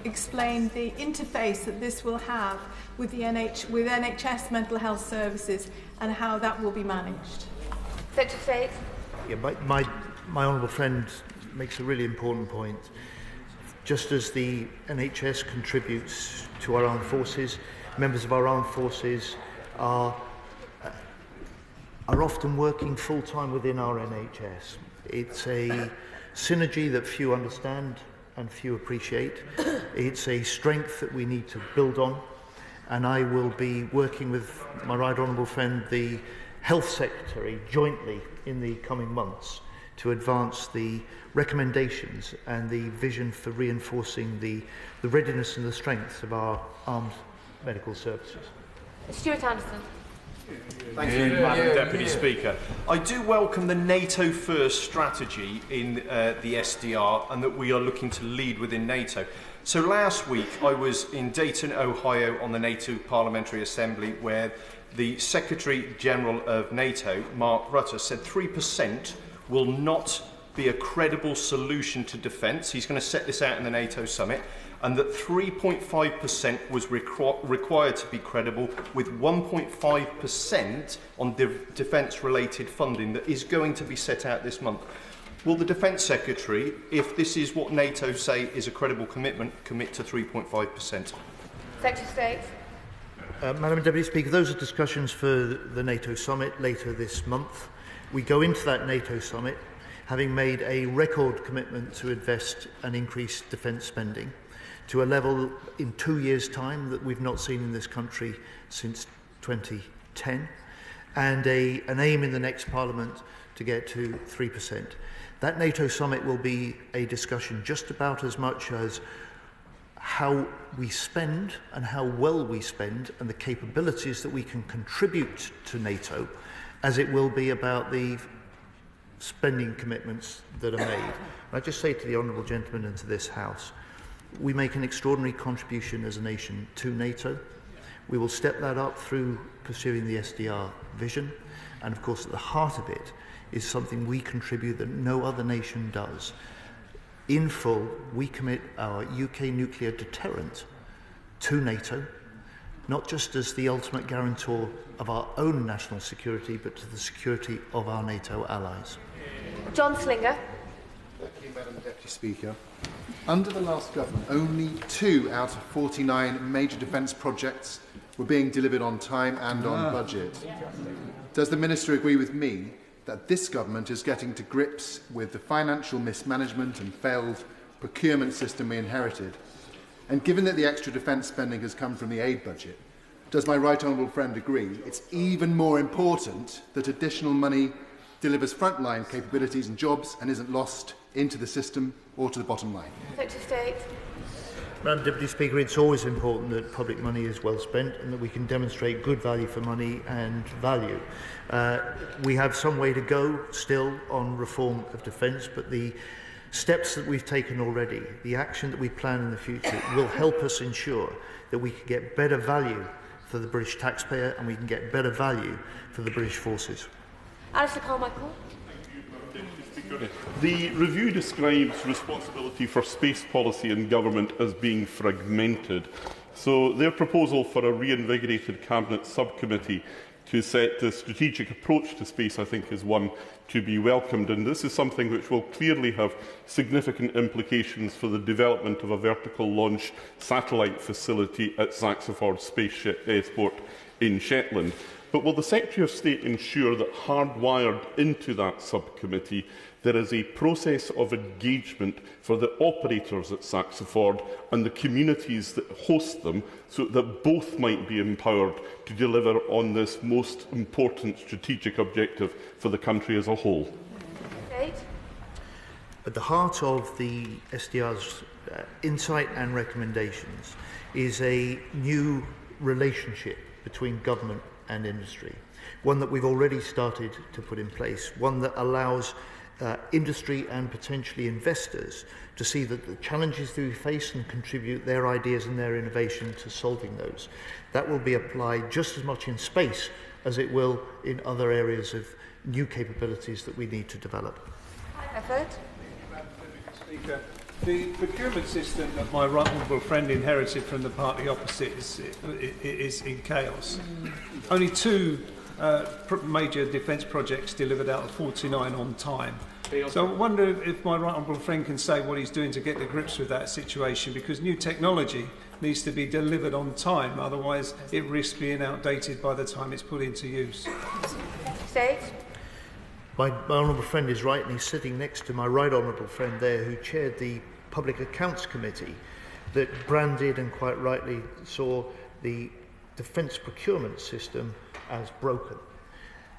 explain the interface that this will have with the NHS mental health services and how that will be managed? Secretary of State. Yeah, my honourable friend makes a really important point. Just as the NHS contributes to our armed forces, members of our armed forces are often working full-time within our NHS. It's a synergy that few understand and few appreciate. It's a strength that we need to build on, and I will be working with my right honourable friend, the Health Secretary, jointly in the coming months to advance the recommendations and the vision for reinforcing the readiness and the strength of our armed medical services. Stuart Anderson. Thank you, Madam Deputy Speaker. I do welcome the NATO first strategy in the SDR and that we are looking to lead within NATO. So last week I was in Dayton, Ohio on the NATO Parliamentary Assembly where the Secretary General of NATO, Mark Rutte, said 3% will not be a credible solution to defence. He's going to set this out in the NATO summit, and that 3.5% was required to be credible, with 1.5% on defence-related funding that is going to be set out this month. Will the Defence Secretary, if this is what NATO say is a credible commitment, commit to 3.5%? Secretary of State. Madam Deputy Speaker, those are discussions for the NATO summit later this month. We go into that NATO summit having made a record commitment to invest and increase defence spending to a level in 2 years' time that we've not seen in this country since 2010, and an aim in the next Parliament to get to 3%. That NATO summit will be a discussion just about as much as how we spend and how well we spend and the capabilities that we can contribute to NATO, as it will be about the spending commitments that are made. And I just say to the honourable gentleman and to this House, we make an extraordinary contribution as a nation to NATO. We will step that up through pursuing the SDR vision, and of course at the heart of it is something we contribute that no other nation does. In full, we commit our UK nuclear deterrent to NATO, not just as the ultimate guarantor of our own national security, but to the security of our NATO allies. John Slinger. Thank you, Madam Deputy Speaker. Under the last government, only 2 out of 49 major defence projects were being delivered on time and on budget. Does the Minister agree with me that this government is getting to grips with the financial mismanagement and failed procurement system we inherited? And given that the extra defence spending has come from the aid budget, does my right honourable friend agree it's even more important that additional money delivers frontline capabilities and jobs and isn't lost into the system or to the bottom line? Secretary of State. Madam Deputy Speaker, it's always important that public money is well spent and that we can demonstrate good value for money and value. We have some way to go still on reform of defence, but the steps that we've taken already, the action that we plan in the future, will help us ensure that we can get better value for the British taxpayer and we can get better value for the British forces. Alistair Carmichael. The review describes responsibility for space policy in government as being fragmented. So their proposal for a reinvigorated Cabinet subcommittee to set the strategic approach to space, I think, is one to be welcomed. And this is something which will clearly have significant implications for the development of a vertical launch satellite facility at Saxiford Spaceport in Shetland. But will the Secretary of State ensure that hardwired into that subcommittee there is a process of engagement for the operators at Saxiford and the communities that host them, so that both might be empowered to deliver on this most important strategic objective for the country as a whole? At the heart of the SDR's insight and recommendations is a new relationship between government and industry, one that we've already started to put in place, one that allows industry and potentially investors to see that the challenges that we face and contribute their ideas and their innovation to solving those. That will be applied just as much in space as it will in other areas of new capabilities that we need to develop. Effort. Speaker, the procurement system that my right honourable friend inherited from the party opposite is in chaos. Only 2 major defence projects delivered out of 49 on time. So I wonder if my right honourable friend can say what he's doing to get to grips with that situation, because new technology needs to be delivered on time, otherwise it risks being outdated by the time it's put into use. State. My honourable friend is right, and he's sitting next to my right honourable friend there, who chaired the Public Accounts Committee that branded and quite rightly saw the defence procurement system as broken.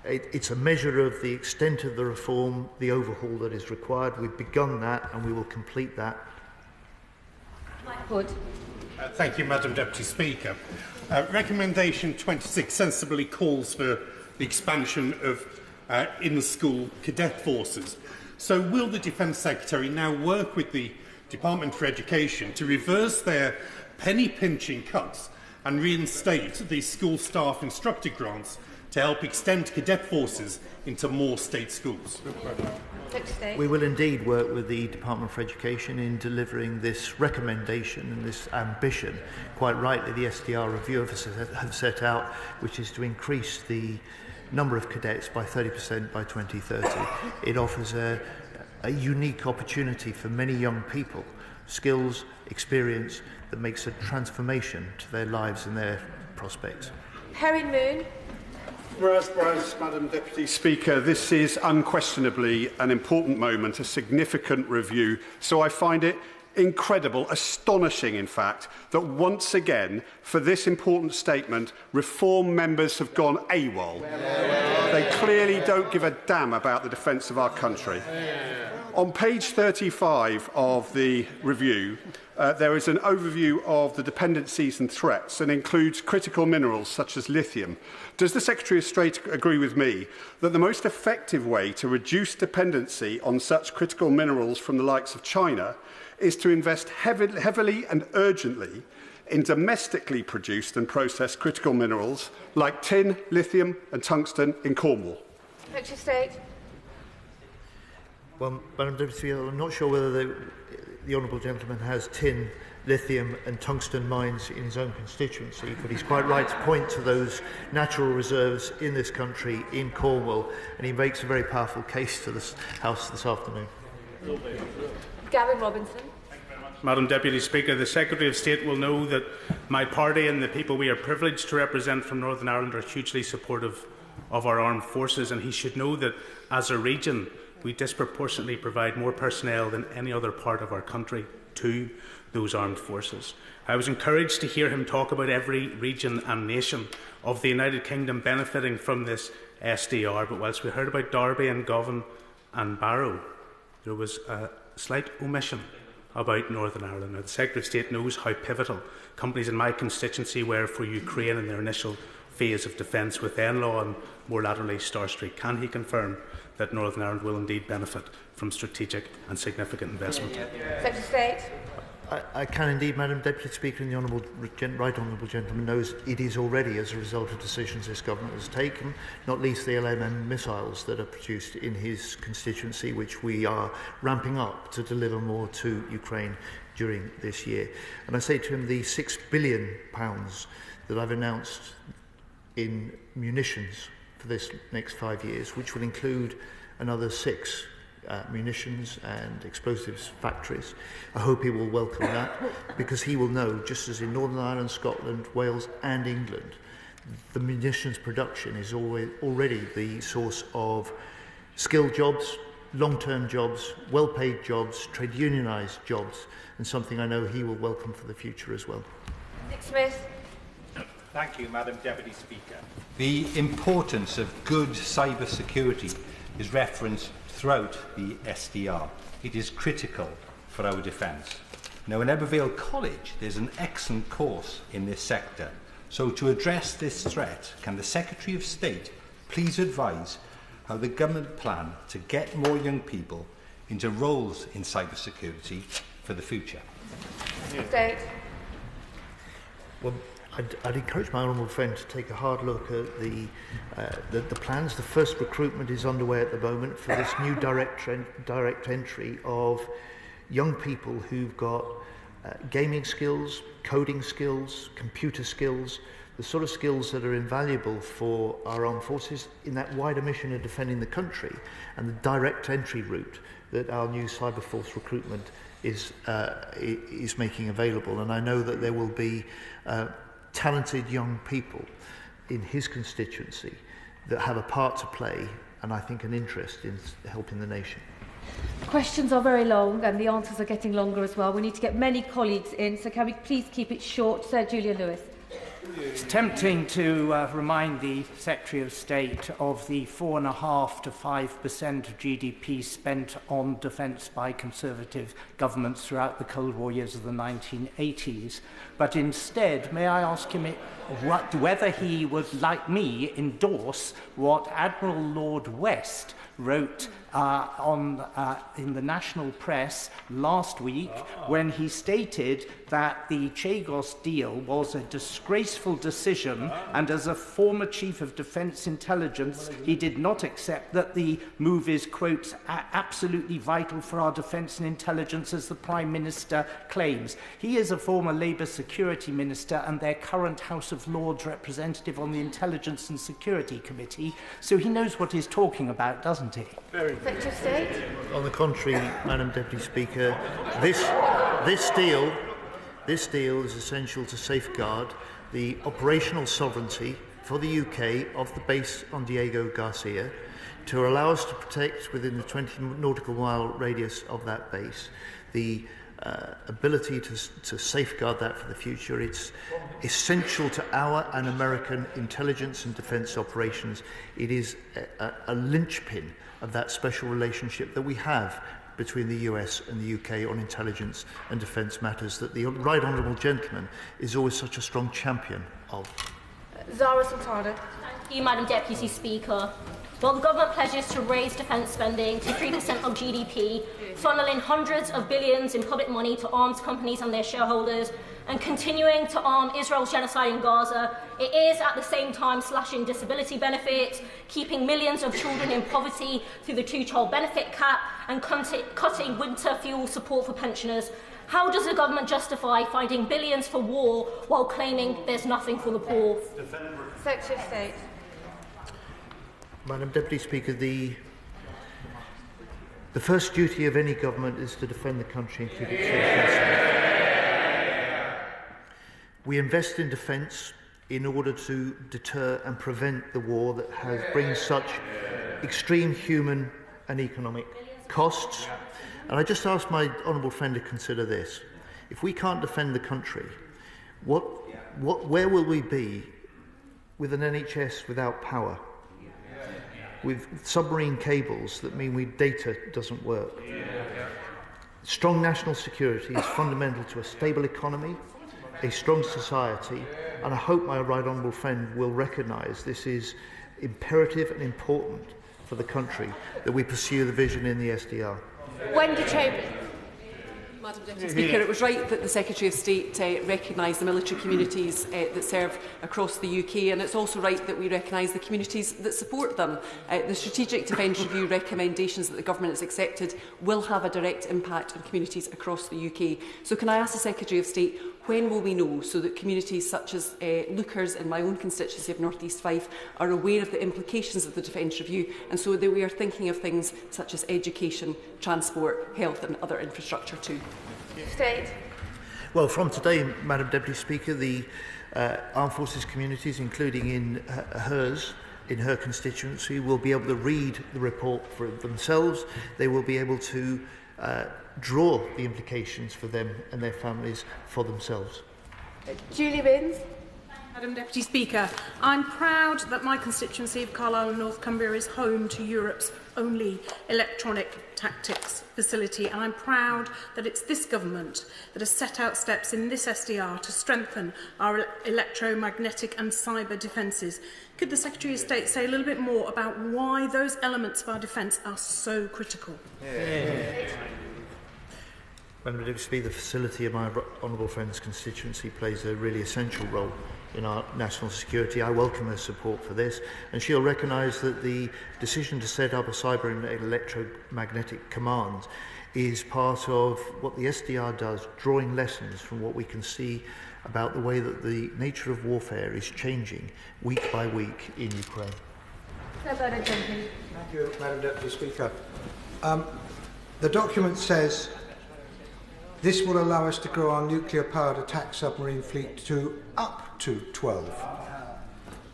It's a measure of the extent of the reform, the overhaul that is required. We've begun that and we will complete that. Hood. Thank you, Madam Deputy Speaker. Recommendation 26 sensibly calls for the expansion of in-school cadet forces. So will the Defence Secretary now work with the Department for Education to reverse their penny-pinching cuts and reinstate the school staff instructor grants to help extend cadet forces into more state schools? We will indeed work with the Department for Education in delivering this recommendation and this ambition. Quite rightly, the SDR review have set out, which is to increase the number of cadets by 30% by 2030. It offers a unique opportunity for many young people, skills, experience that makes a transformation to their lives and their prospects. Harry Moon. Whereas, Madam Deputy Speaker, this is unquestionably an important moment, a significant review, so I find it incredible, astonishing in fact, that once again, for this important statement, Reform members have gone AWOL. They clearly don't give a damn about the defence of our country. On page 35 of the review, there is an overview of the dependencies and threats and includes critical minerals such as lithium. Does the Secretary of State agree with me that the most effective way to reduce dependency on such critical minerals from the likes of China is to invest heavily and urgently in domestically produced and processed critical minerals like tin, lithium and tungsten in Cornwall? Secretary of State. Well, Madam Deputy Speaker, I'm not sure whether the honourable gentleman has tin, lithium and tungsten mines in his own constituency, but he's quite right to point to those natural reserves in this country, in Cornwall, and he makes a very powerful case to this House this afternoon. Gavin Robinson. Madam Deputy Speaker, the Secretary of State will know that my party and the people we are privileged to represent from Northern Ireland are hugely supportive of our armed forces, and he should know that as a region we disproportionately provide more personnel than any other part of our country to those armed forces. I was encouraged to hear him talk about every region and nation of the United Kingdom benefiting from this SDR, but whilst we heard about Derby and Govan and Barrow, there was a slight omission about Northern Ireland. Now, the Secretary of State knows how pivotal companies in my constituency were for Ukraine in their initial phase of defence with Enlaw and more laterally Star Street. Can he confirm that Northern Ireland will indeed benefit from strategic and significant investment? Secretary of State. I can indeed, Madam Deputy Speaker, and the right honourable gentleman knows it is already as a result of decisions this government has taken, not least the LMM missiles that are produced in his constituency, which we are ramping up to deliver more to Ukraine during this year. And I say to him, the £6 billion that I've announced in munitions for this next 5 years, which will include another 6 munitions and explosives factories. I hope he will welcome that, because he will know, just as in Northern Ireland, Scotland, Wales and England, the munitions production is already the source of skilled jobs, long-term jobs, well-paid jobs, trade unionised jobs, and something I know he will welcome for the future as well. Nick Smith. Thank you, Madam Deputy Speaker. The importance of good cyber security is referenced throughout the SDR. It is critical for our defence. Now, in Ebervale College, there's an excellent course in this sector. So to address this threat, can the Secretary of State please advise how the government plan to get more young people into roles in cyber security for the future? State. Well, I'd encourage my honourable friend to take a hard look at the plans. The first recruitment is underway at the moment for this new direct entry of young people who've got gaming skills, coding skills, computer skills the sort of skills that are invaluable for our armed forces in that wider mission of defending the country, and the direct entry route that our new cyber force recruitment is making available. And I know that there will be talented young people in his constituency that have a part to play, and I think an interest in helping the nation. Questions are very long and the answers are getting longer as well. We need to get many colleagues in, so can we please keep it short? Sir Julian Lewis. It's tempting to remind the Secretary of State of the 4.5% to 5% of GDP spent on defence by Conservative governments throughout the Cold War years of the 1980s. But instead, may I ask him whether he would, like me, endorse what Admiral Lord West wrote in the national press last week when he stated that the Chagos deal was a disgraceful decision, and as a former Chief of Defence Intelligence, he did not accept that the move is, quote, absolutely vital for our defence and intelligence, as the Prime Minister claims. He is a former Labour Security Minister and their current House of Lords representative on the Intelligence and Security Committee, so he knows what he's talking about, doesn't he? Secretary of State. On the contrary, Madam Deputy Speaker, this deal is essential to safeguard the operational sovereignty for the UK of the base on Diego Garcia, to allow us to protect within the 20 nautical mile radius of that base the ability to safeguard that for the future. It's essential to our and American intelligence and defence operations. It is a linchpin of that special relationship that we have between the US and the UK on intelligence and defence matters that the Right Honourable Gentleman is always such a strong champion of. Zara Sultana. Thank you, Madam Deputy Speaker. Well, the government pledges to raise defence spending to 3% of GDP, funneling hundreds of billions in public money to arms companies and their shareholders, and continuing to arm Israel's genocide in Gaza. It is at the same time slashing disability benefits, keeping millions of children in poverty through the two-child benefit cap, and cutting winter fuel support for pensioners. How does the government justify finding billions for war while claiming there's nothing for the poor? Secretary of State. Madam Deputy Speaker, the first duty of any government is to defend the country and keep it safe and safe. We invest in defence in order to deter and prevent the war that brings such extreme human and economic costs. And I just ask my honourable friend to consider this. If we can't defend the country, where will we be with an NHS without power? With submarine cables that mean data doesn't work. Strong national security is fundamental to a stable economy, a strong society, and I hope my right honourable friend will recognise this is imperative and important for the country, that we pursue the vision in the SDR. Wendy Chambers. Madam Deputy Speaker, it was right that the Secretary of State recognised the military communities that serve across the UK, and it's also right that we recognise the communities that support them. The Strategic Defence Review recommendations that the Government has accepted will have a direct impact on communities across the UK. So can I ask the Secretary of State, when will we know, so that communities such as Lookers in my own constituency of North East Fife are aware of the implications of the Defence Review, and so that we are thinking of things such as education, transport, health and other infrastructure too? State. Well, from today, Madam Deputy Speaker, the Armed Forces communities, including in her constituency, will be able to read the report for themselves. They will be able to draw the implications for them and their families for themselves. Julie Binns. Madam Deputy Speaker, I'm proud that my constituency of Carlisle and North Cumbria is home to Europe's only electronic tactics facility, and I'm proud that it's this government that has set out steps in this SDR to strengthen our electromagnetic and cyber defences. Could the Secretary of State say a little bit more about why those elements of our defence are so critical? Madam Deputy Speaker, the facility of my honourable friend's constituency plays a really essential role in our national security. I welcome her support for this, and she'll recognise that the decision to set up a cyber and electromagnetic command is part of what the SDR does, drawing lessons from what we can see about the way that the nature of warfare is changing week by week in Ukraine. Thank you, Madam Deputy Speaker. The document says this will allow us to grow our nuclear-powered attack submarine fleet to up to 12.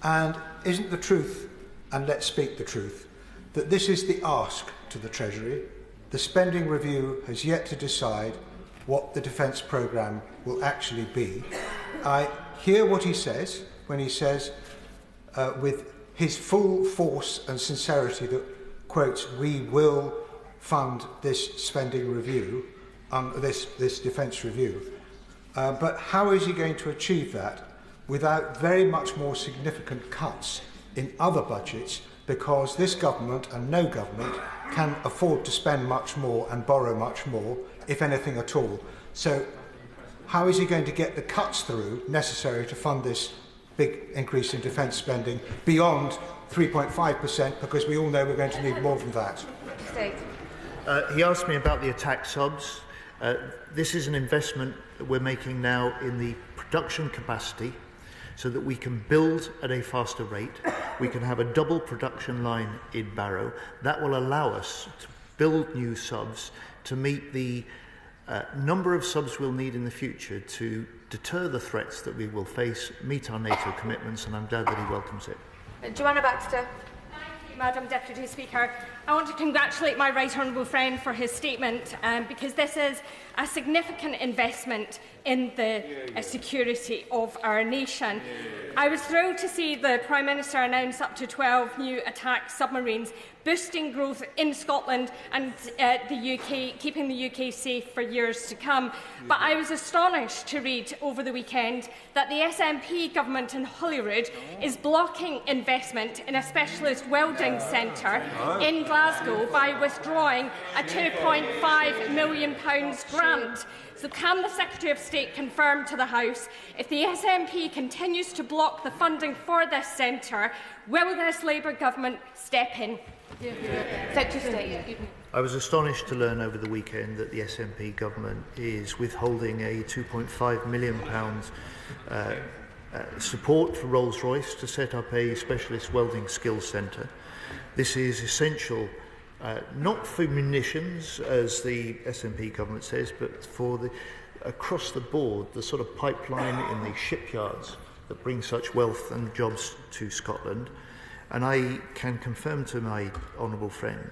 And isn't the truth, and let's speak the truth, that this is the ask to the Treasury? The spending review has yet to decide what the defence programme will actually be. I hear what he says when he says, with his full force and sincerity, that, quotes, we will fund this spending review, this defence review. But how is he going to achieve that without very much more significant cuts in other budgets, because this government and no government can afford to spend much more and borrow much more, if anything at all. So how is he going to get the cuts through necessary to fund this big increase in defence spending beyond 3.5%, because we all know we're going to need more than that? He asked me about the attack subs. This is an investment that we're making now in the production capacity so that we can build at a faster rate. We can have a double production line in Barrow. That will allow us to build new subs to meet the number of subs we'll need in the future to deter the threats that we will face, meet our NATO commitments, and I'm glad that he welcomes it. Joanna Baxter. Madam Deputy Speaker, I want to congratulate my right honourable friend for his statement, because this is a significant investment in the security of our nation. I was thrilled to see the Prime Minister announce up to 12 new attack submarines, boosting growth in Scotland and the UK, keeping the UK safe for years to come. But I was astonished to read over the weekend that the SNP government in Holyrood is blocking investment in a specialist welding centre in Glasgow by withdrawing a £2.5 million grant. So can the Secretary of State confirm to the House, if the SNP continues to block the funding for this centre, will this Labour government step in? Secretary of State. I was astonished to learn over the weekend that the SNP government is withholding a £2.5 million support for Rolls-Royce to set up a specialist welding skills centre. This is essential, not for munitions, as the SNP government says, but for the across the board, the sort of pipeline in the shipyards that bring such wealth and jobs to Scotland. And I can confirm to my honourable friend,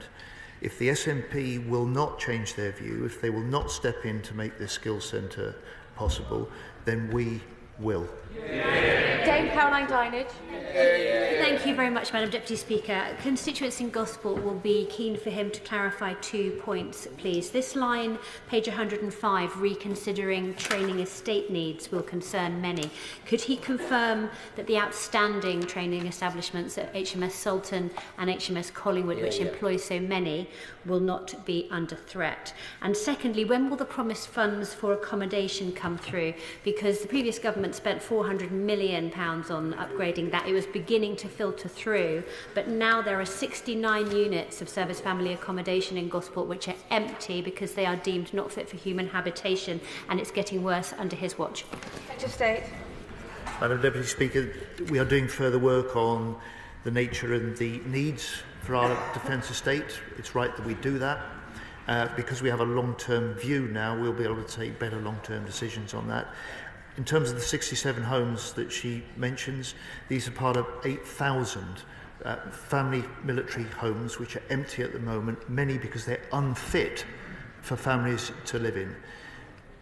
if the SNP will not change their view, if they will not step in to make this skills centre possible, then we will. Dame Caroline Dinage. Thank you very much, Madam Deputy Speaker. Constituents in Gosport will be keen for him to clarify 2 points, please. This line, page 105, reconsidering training estate needs, will concern many. Could he confirm that the outstanding training establishments at HMS Sultan and HMS Collingwood, which employ so many, will not be under threat? And secondly, when will the promised funds for accommodation come through? Because the previous government spent £400 million on upgrading that. It was beginning to filter through, but now there are 69 units of service family accommodation in Gosport which are empty because they are deemed not fit for human habitation, and it's getting worse under his watch. Secretary of State. Madam Deputy Speaker, we are doing further work on the nature and the needs for our defence estate. It's right that we do that. Because we have a long-term view now, we'll be able to take better long-term decisions on that. In terms of the 67 homes that she mentions, these are part of 8,000 family military homes which are empty at the moment, many because they're unfit for families to live in.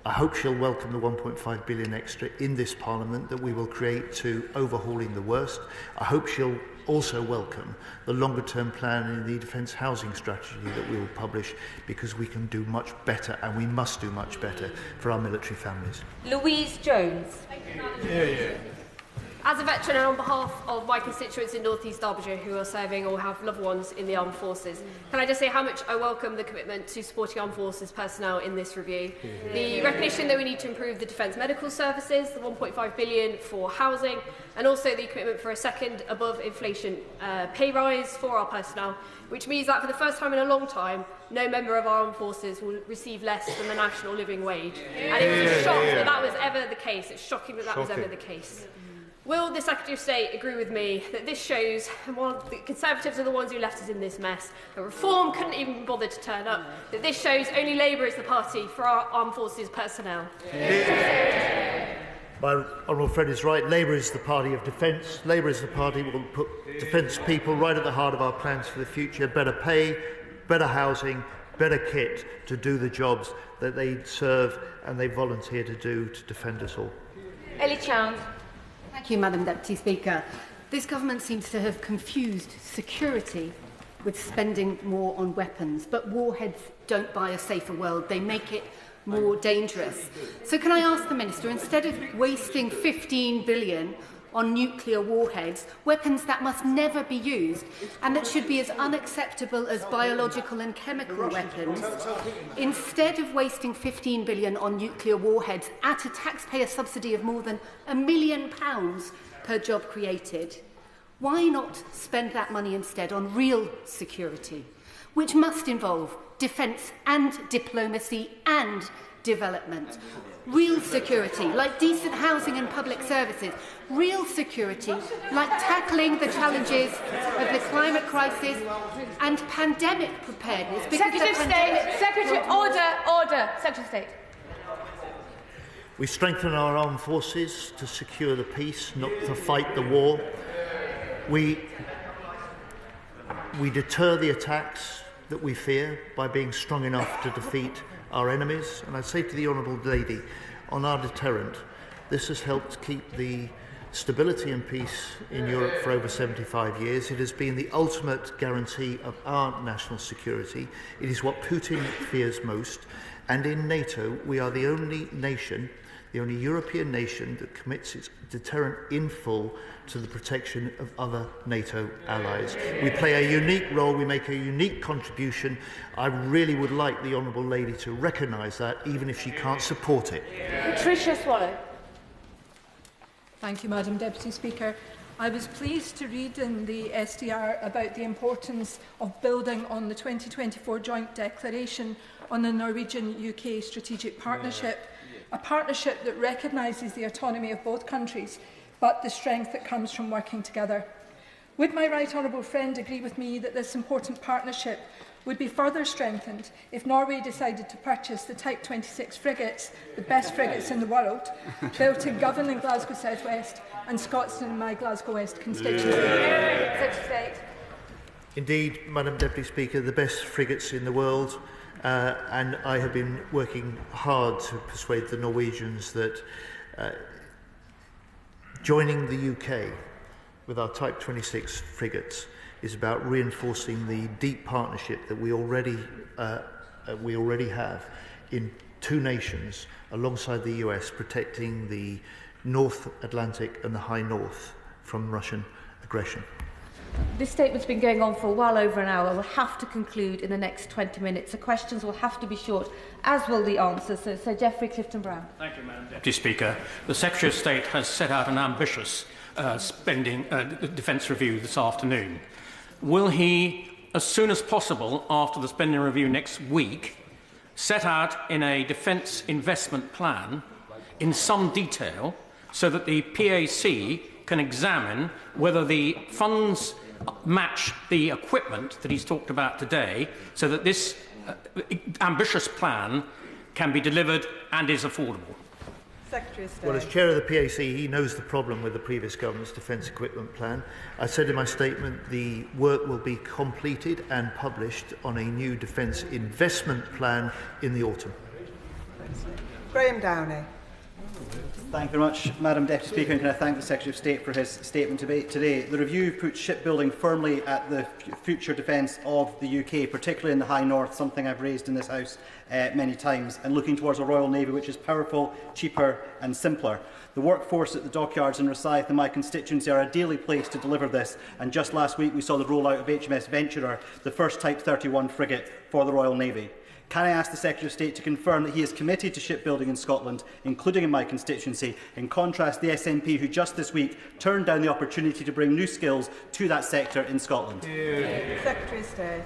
I hope she'll welcome the 1.5 billion extra in this Parliament that we will create to overhauling the worst. I hope she'll also welcome the longer-term plan in the defence housing strategy that we will publish, because we can do much better, and we must do much better for our military families. Louise Jones. As a veteran and on behalf of my constituents in North East Derbyshire who are serving or have loved ones in the armed forces, can I just say how much I welcome the commitment to supporting armed forces personnel in this review. The recognition that we need to improve the defence medical services, the 1.5 billion for housing, and also the commitment for a second above inflation pay rise for our personnel, which means that for the first time in a long time, no member of our armed forces will receive less than the national living wage. And it was a shock that that was ever the case. It's shocking that that was ever the case. Will the Secretary of State agree with me that this shows, while the Conservatives are the ones who left us in this mess, that Reform couldn't even bother to turn up, that this shows only Labour is the party for our armed forces personnel? My honourable friend is right. Labour is the party of defence. Labour is the party that will put defence people right at the heart of our plans for the future. Better pay, better housing, better kit to do the jobs that they serve and they volunteer to do to defend us all. Healey Chand. Thank you, Madam Deputy Speaker. This government seems to have confused security with spending more on weapons, but warheads don't buy a safer world. They make it more dangerous. So can I ask the Minister, instead of wasting 15 billion on nuclear warheads, weapons that must never be used and that should be as unacceptable as biological and chemical weapons, instead of wasting 15 billion on nuclear warheads at a taxpayer subsidy of more than £1 million per job created, why not spend that money instead on real security, which must involve defence and diplomacy and development? Real security, like decent housing and public services. Real security, like tackling the challenges of the climate crisis and pandemic preparedness. Secretary of State, Secretary, order, Secretary of State. We strengthen our armed forces to secure the peace, not to fight the war. We deter the attacks that we fear by being strong enough to defeat our enemies. And I say to the Honourable Lady, on our deterrent, this has helped keep the stability and peace in Europe for over 75 years. It has been the ultimate guarantee of our national security. It is what Putin fears most. And in NATO, we are the only nation, the only European nation that commits its deterrent in full to the protection of other NATO allies. We play a unique role, we make a unique contribution. I really would like the Honourable Lady to recognise that, even if she can't support it. Patricia Swallow. Thank you, Madam Deputy Speaker. I was pleased to read in the SDR about the importance of building on the 2024 Joint Declaration on the Norwegian-UK Strategic Partnership, a partnership that recognises the autonomy of both countries, but the strength that comes from working together. Would my right honourable friend agree with me that this important partnership would be further strengthened if Norway decided to purchase the Type 26 frigates, the best frigates in the world, built in Govan and Glasgow South West and Scotstoun in my Glasgow West constituency? Indeed, Madam Deputy Speaker, the best frigates in the world, and I have been working hard to persuade the Norwegians that joining the UK with our Type 26 frigates is about reinforcing the deep partnership that we already have in two nations alongside the US, protecting the North Atlantic and the High North from Russian aggression. This statement's been going on for well over an hour. We'll have to conclude in the next 20 minutes. The questions will have to be short, as will the answers. So Geoffrey Clifton-Brown. Thank you, Madam Deputy Speaker. The Secretary of State has set out an ambitious defence review this afternoon. Will he, as soon as possible after the spending review next week, set out in a defence investment plan in some detail so that the PAC can examine whether the funds match the equipment that he's talked about today, so that this ambitious plan can be delivered and is affordable? Secretary of State. Well, as Chair of the PAC, he knows the problem with the previous government's defence equipment plan. I said in my statement the work will be completed and published on a new defence investment plan in the autumn. Graham Downey. Thank you very much, Madam Deputy Speaker, and can I thank the Secretary of State for his statement today. The review puts shipbuilding firmly at the future defence of the UK, particularly in the High North, something I've raised in this House many times, and looking towards a Royal Navy which is powerful, cheaper and simpler. The workforce at the dockyards in Rosyth and my constituency are ideally placed to deliver this, and just last week we saw the rollout of HMS Venturer, the first Type 31 frigate for the Royal Navy. Can I ask the Secretary of State to confirm that he is committed to shipbuilding in Scotland, including in my constituency, in contrast to the SNP who just this week turned down the opportunity to bring new skills to that sector in Scotland? Secretary of State.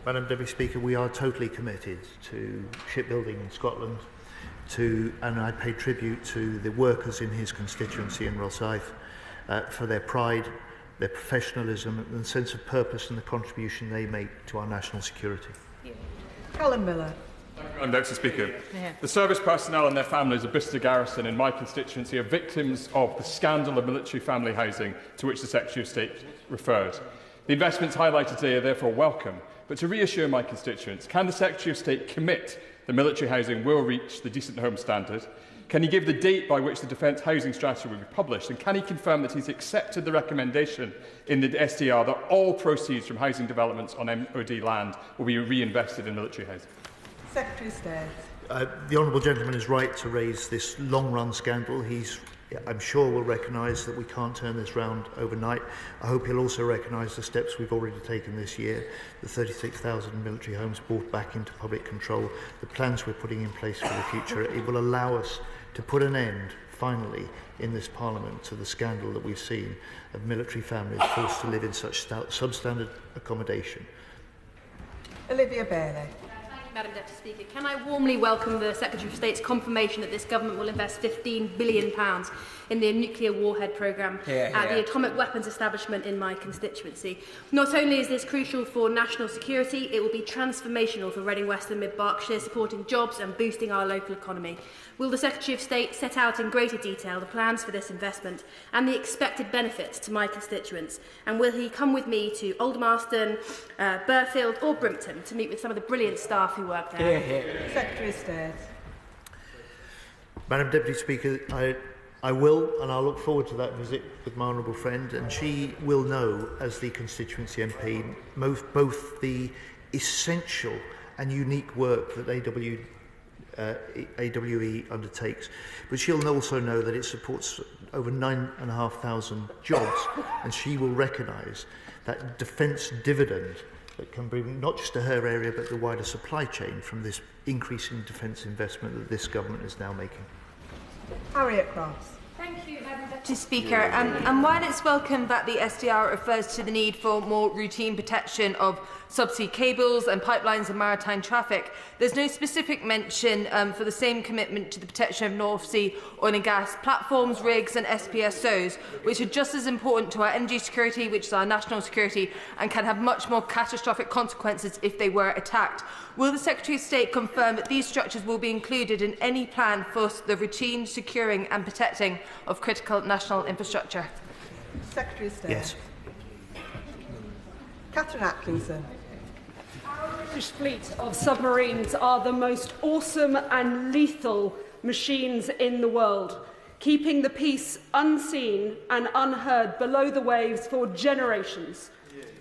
Madam Deputy Speaker, we are totally committed to shipbuilding in Scotland, and I pay tribute to the workers in his constituency in Rosyth for their pride, their professionalism and the sense of purpose and the contribution they make to our national security. Callum Miller. Madam Deputy Speaker, the service personnel and their families of Bicester Garrison in my constituency are victims of the scandal of military family housing to which the Secretary of State referred. The investments highlighted today are therefore welcome, but to reassure my constituents, can the Secretary of State commit that military housing will reach the decent home standard? Can he give the date by which the Defence Housing Strategy will be published? And can he confirm that he's accepted the recommendation in the SDR that all proceeds from housing developments on MOD land will be reinvested in military housing? Secretary of State. The Honourable Gentleman is right to raise this long-run scandal. I'm sure will recognise that we can't turn this round overnight. I hope he'll also recognise the steps we've already taken this year, the 36,000 military homes brought back into public control, the plans we're putting in place for the future. It will allow us to put an end, finally, in this Parliament to the scandal that we've seen of military families forced to live in such substandard accommodation. Olivia Bailey. Madam Deputy Speaker, can I warmly welcome the Secretary of State's confirmation that this government will invest £15 billion in the nuclear warhead programme at the atomic weapons establishment in my constituency. Not only is this crucial for national security, it will be transformational for Reading West and Mid Berkshire, supporting jobs and boosting our local economy. Will the Secretary of State set out in greater detail the plans for this investment and the expected benefits to my constituents? And will he come with me to Aldermaston, Burfield or Brimpton to meet with some of the brilliant staff who work there? Secretary of State. Madam Deputy Speaker, I will, and I'll look forward to that visit with my honourable friend, and she will know, as the constituency MP, both the essential and unique work that AWE undertakes, but she'll also know that it supports over 9,500 jobs, and she will recognise that defence dividend that can bring not just to her area but the wider supply chain from this increase in defence investment that this government is now making. Harriet Cross. Thank you, Madam Deputy Speaker. And while it's welcome that the SDR refers to the need for more routine protection of subsea cables and pipelines and maritime traffic, there's no specific mention for the same commitment to the protection of North Sea oil and gas platforms, rigs and SPSOs, which are just as important to our energy security, which is our national security, and can have much more catastrophic consequences if they were attacked. Will the Secretary of State confirm that these structures will be included in any plan for the routine securing and protecting of critical national infrastructure? Secretary of State. Yes. Catherine Atkinson. Our British fleet of submarines are the most awesome and lethal machines in the world, keeping the peace unseen and unheard below the waves for generations.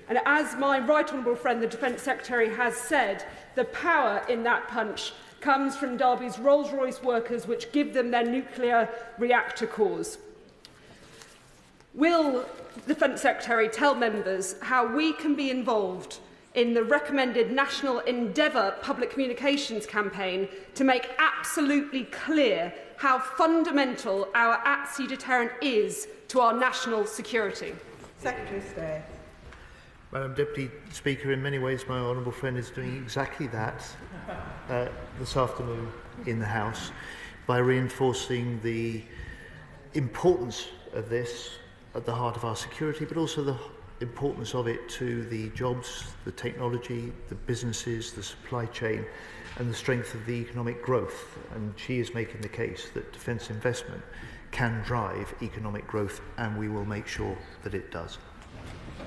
And as my right honourable friend, the Defence Secretary, has said, the power in that punch comes from Derby's Rolls-Royce workers, which give them their nuclear reactor cores. Will the Defence Secretary tell members how we can be involved in the recommended National Endeavour public communications campaign to make absolutely clear how fundamental our at-sea deterrent is to our national security? Secretary of State. Madam Deputy Speaker, in many ways my honourable friend is doing exactly that this afternoon in the House by reinforcing the importance of this at the heart of our security, but also the importance of it to the jobs, the technology, the businesses, the supply chain and the strength of the economic growth. And she is making the case that defence investment can drive economic growth, and we will make sure that it does.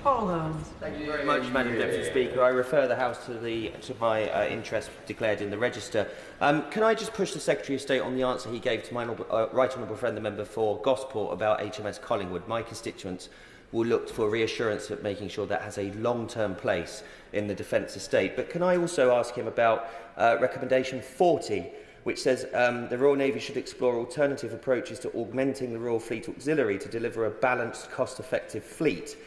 Paul Holmes. Thank you very much, Madam Deputy Speaker. I refer the House to my interest declared in the Register. Can I just push the Secretary of State on the answer he gave to my right honourable friend, the member for Gosport, about HMS Collingwood? My constituents will look for reassurance of making sure that has a long-term place in the defence estate. But can I also ask him about recommendation 40, which says the Royal Navy should explore alternative approaches to augmenting the Royal Fleet Auxiliary to deliver a balanced, cost-effective fleet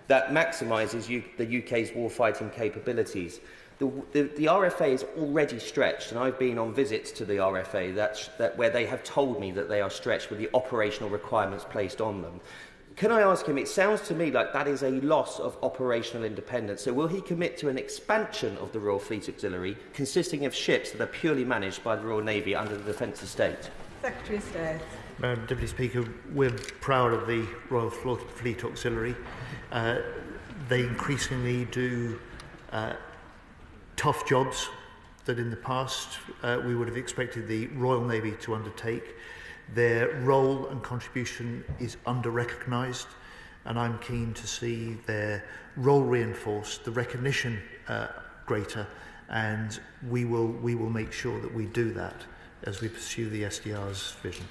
that maximises the UK's warfighting capabilities. The RFA is already stretched, and I've been on visits to the RFA where they have told me that they are stretched with the operational requirements placed on them. Can I ask him, it sounds to me like that is a loss of operational independence, so will he commit to an expansion of the Royal Fleet Auxiliary consisting of ships that are purely managed by the Royal Navy under the Defence Estate? Secretary of State. Madam Deputy Speaker, we're proud of the Royal Fleet Auxiliary. They increasingly do tough jobs that in the past we would have expected the Royal Navy to undertake. Their role and contribution is under-recognised, and I'm keen to see their role reinforced, the recognition greater, and we will make sure that we do that as we pursue the SDR's vision.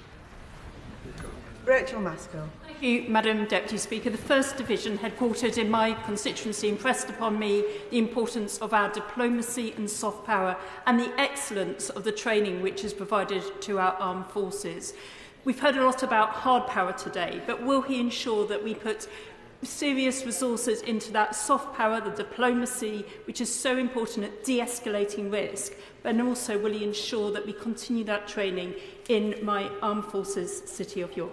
Rachel Maskell. Thank you, Madam Deputy Speaker. The 1st Division, headquartered in my constituency, impressed upon me the importance of our diplomacy and soft power and the excellence of the training which is provided to our armed forces. We've heard a lot about hard power today, but will he ensure that we put serious resources into that soft power, the diplomacy, which is so important at de-escalating risk, and also will he ensure that we continue that training in my armed forces city of York?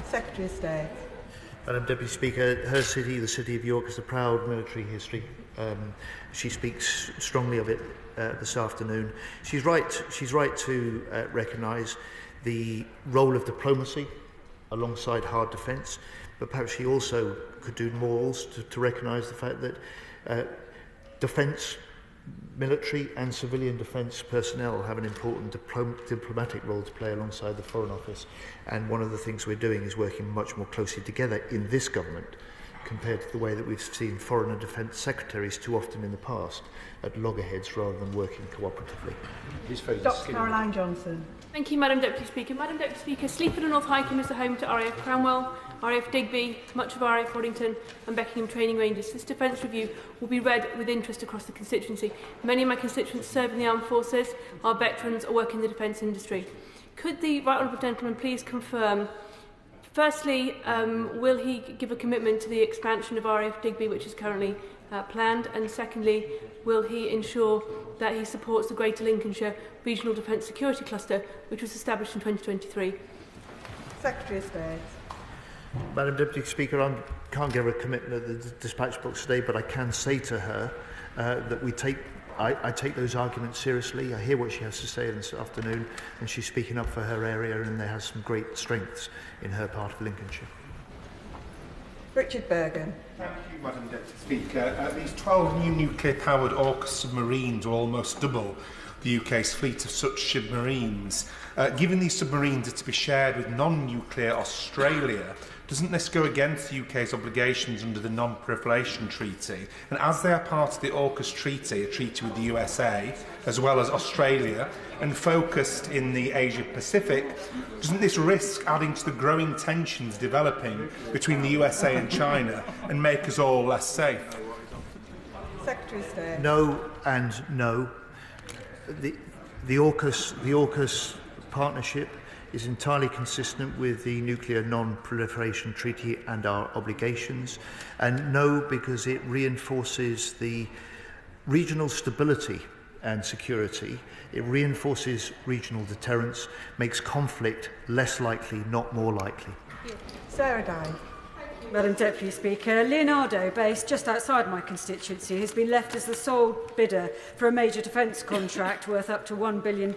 Secretary of State. Madam Deputy Speaker, her city, the City of York, has a proud military history. She speaks strongly of it this afternoon. She's right to recognise the role of diplomacy alongside hard defence, but perhaps she also could do more to recognise the fact that defence, military and civilian defence personnel have an important diplomatic role to play alongside the Foreign Office. And one of the things we're doing is working much more closely together in this government compared to the way that we've seen Foreign and Defence Secretaries too often in the past at loggerheads rather than working cooperatively. Dr Caroline Johnson. Thank you, Madam Deputy Speaker. Madam Deputy Speaker, Sleaford and North Highcombe is the home to RAF Cranwell, RAF Digby, much of RAF Waddington and Beckingham training ranges. This defence review will be read with interest across the constituency. Many of my constituents serve in the armed forces, are veterans or work in the defence industry. Could the right honourable gentleman please confirm, firstly, will he give a commitment to the expansion of RAF Digby, which is currently planned, and secondly, will he ensure that he supports the Greater Lincolnshire Regional Defence Security Cluster, which was established in 2023? Secretary of State. Madam Deputy Speaker, I can't give her a commitment at the dispatch box today, but I can say to her that I take those arguments seriously. I hear what she has to say this afternoon, and she's speaking up for her area, and there has some great strengths in her part of Lincolnshire. Richard Bergen. Thank you, Madam Deputy Speaker. These 12 new nuclear-powered AUKUS submarines will almost double the UK's fleet of such submarines. Given these submarines are to be shared with non-nuclear Australia, doesn't this go against the UK's obligations under the Non-Proliferation Treaty? And as they are part of the AUKUS Treaty, a treaty with the USA, as well as Australia, and focused in the Asia-Pacific, doesn't this risk adding to the growing tensions developing between the USA and China and make us all less safe? Secretary of State. No and no. The AUKUS partnership is entirely consistent with the Nuclear Non-Proliferation Treaty and our obligations, and no, because it reinforces the regional stability and security, it reinforces regional deterrence, makes conflict less likely, not more likely. Sarah Dye. Madam Deputy Speaker, Leonardo, based just outside my constituency, has been left as the sole bidder for a major defence contract worth up to £1 billion.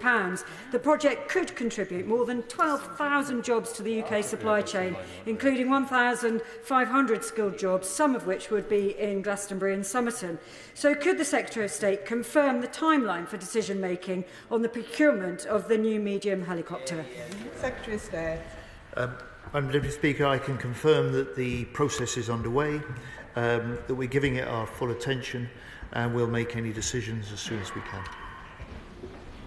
The project could contribute more than 12,000 jobs to the UK supply chain, including 1,500 skilled jobs, some of which would be in Glastonbury and Somerton. So could the Secretary of State confirm the timeline for decision-making on the procurement of the new medium helicopter? Secretary of State. Madam Deputy Speaker, I can confirm that the process is underway, that we're giving it our full attention, and we'll make any decisions as soon as we can.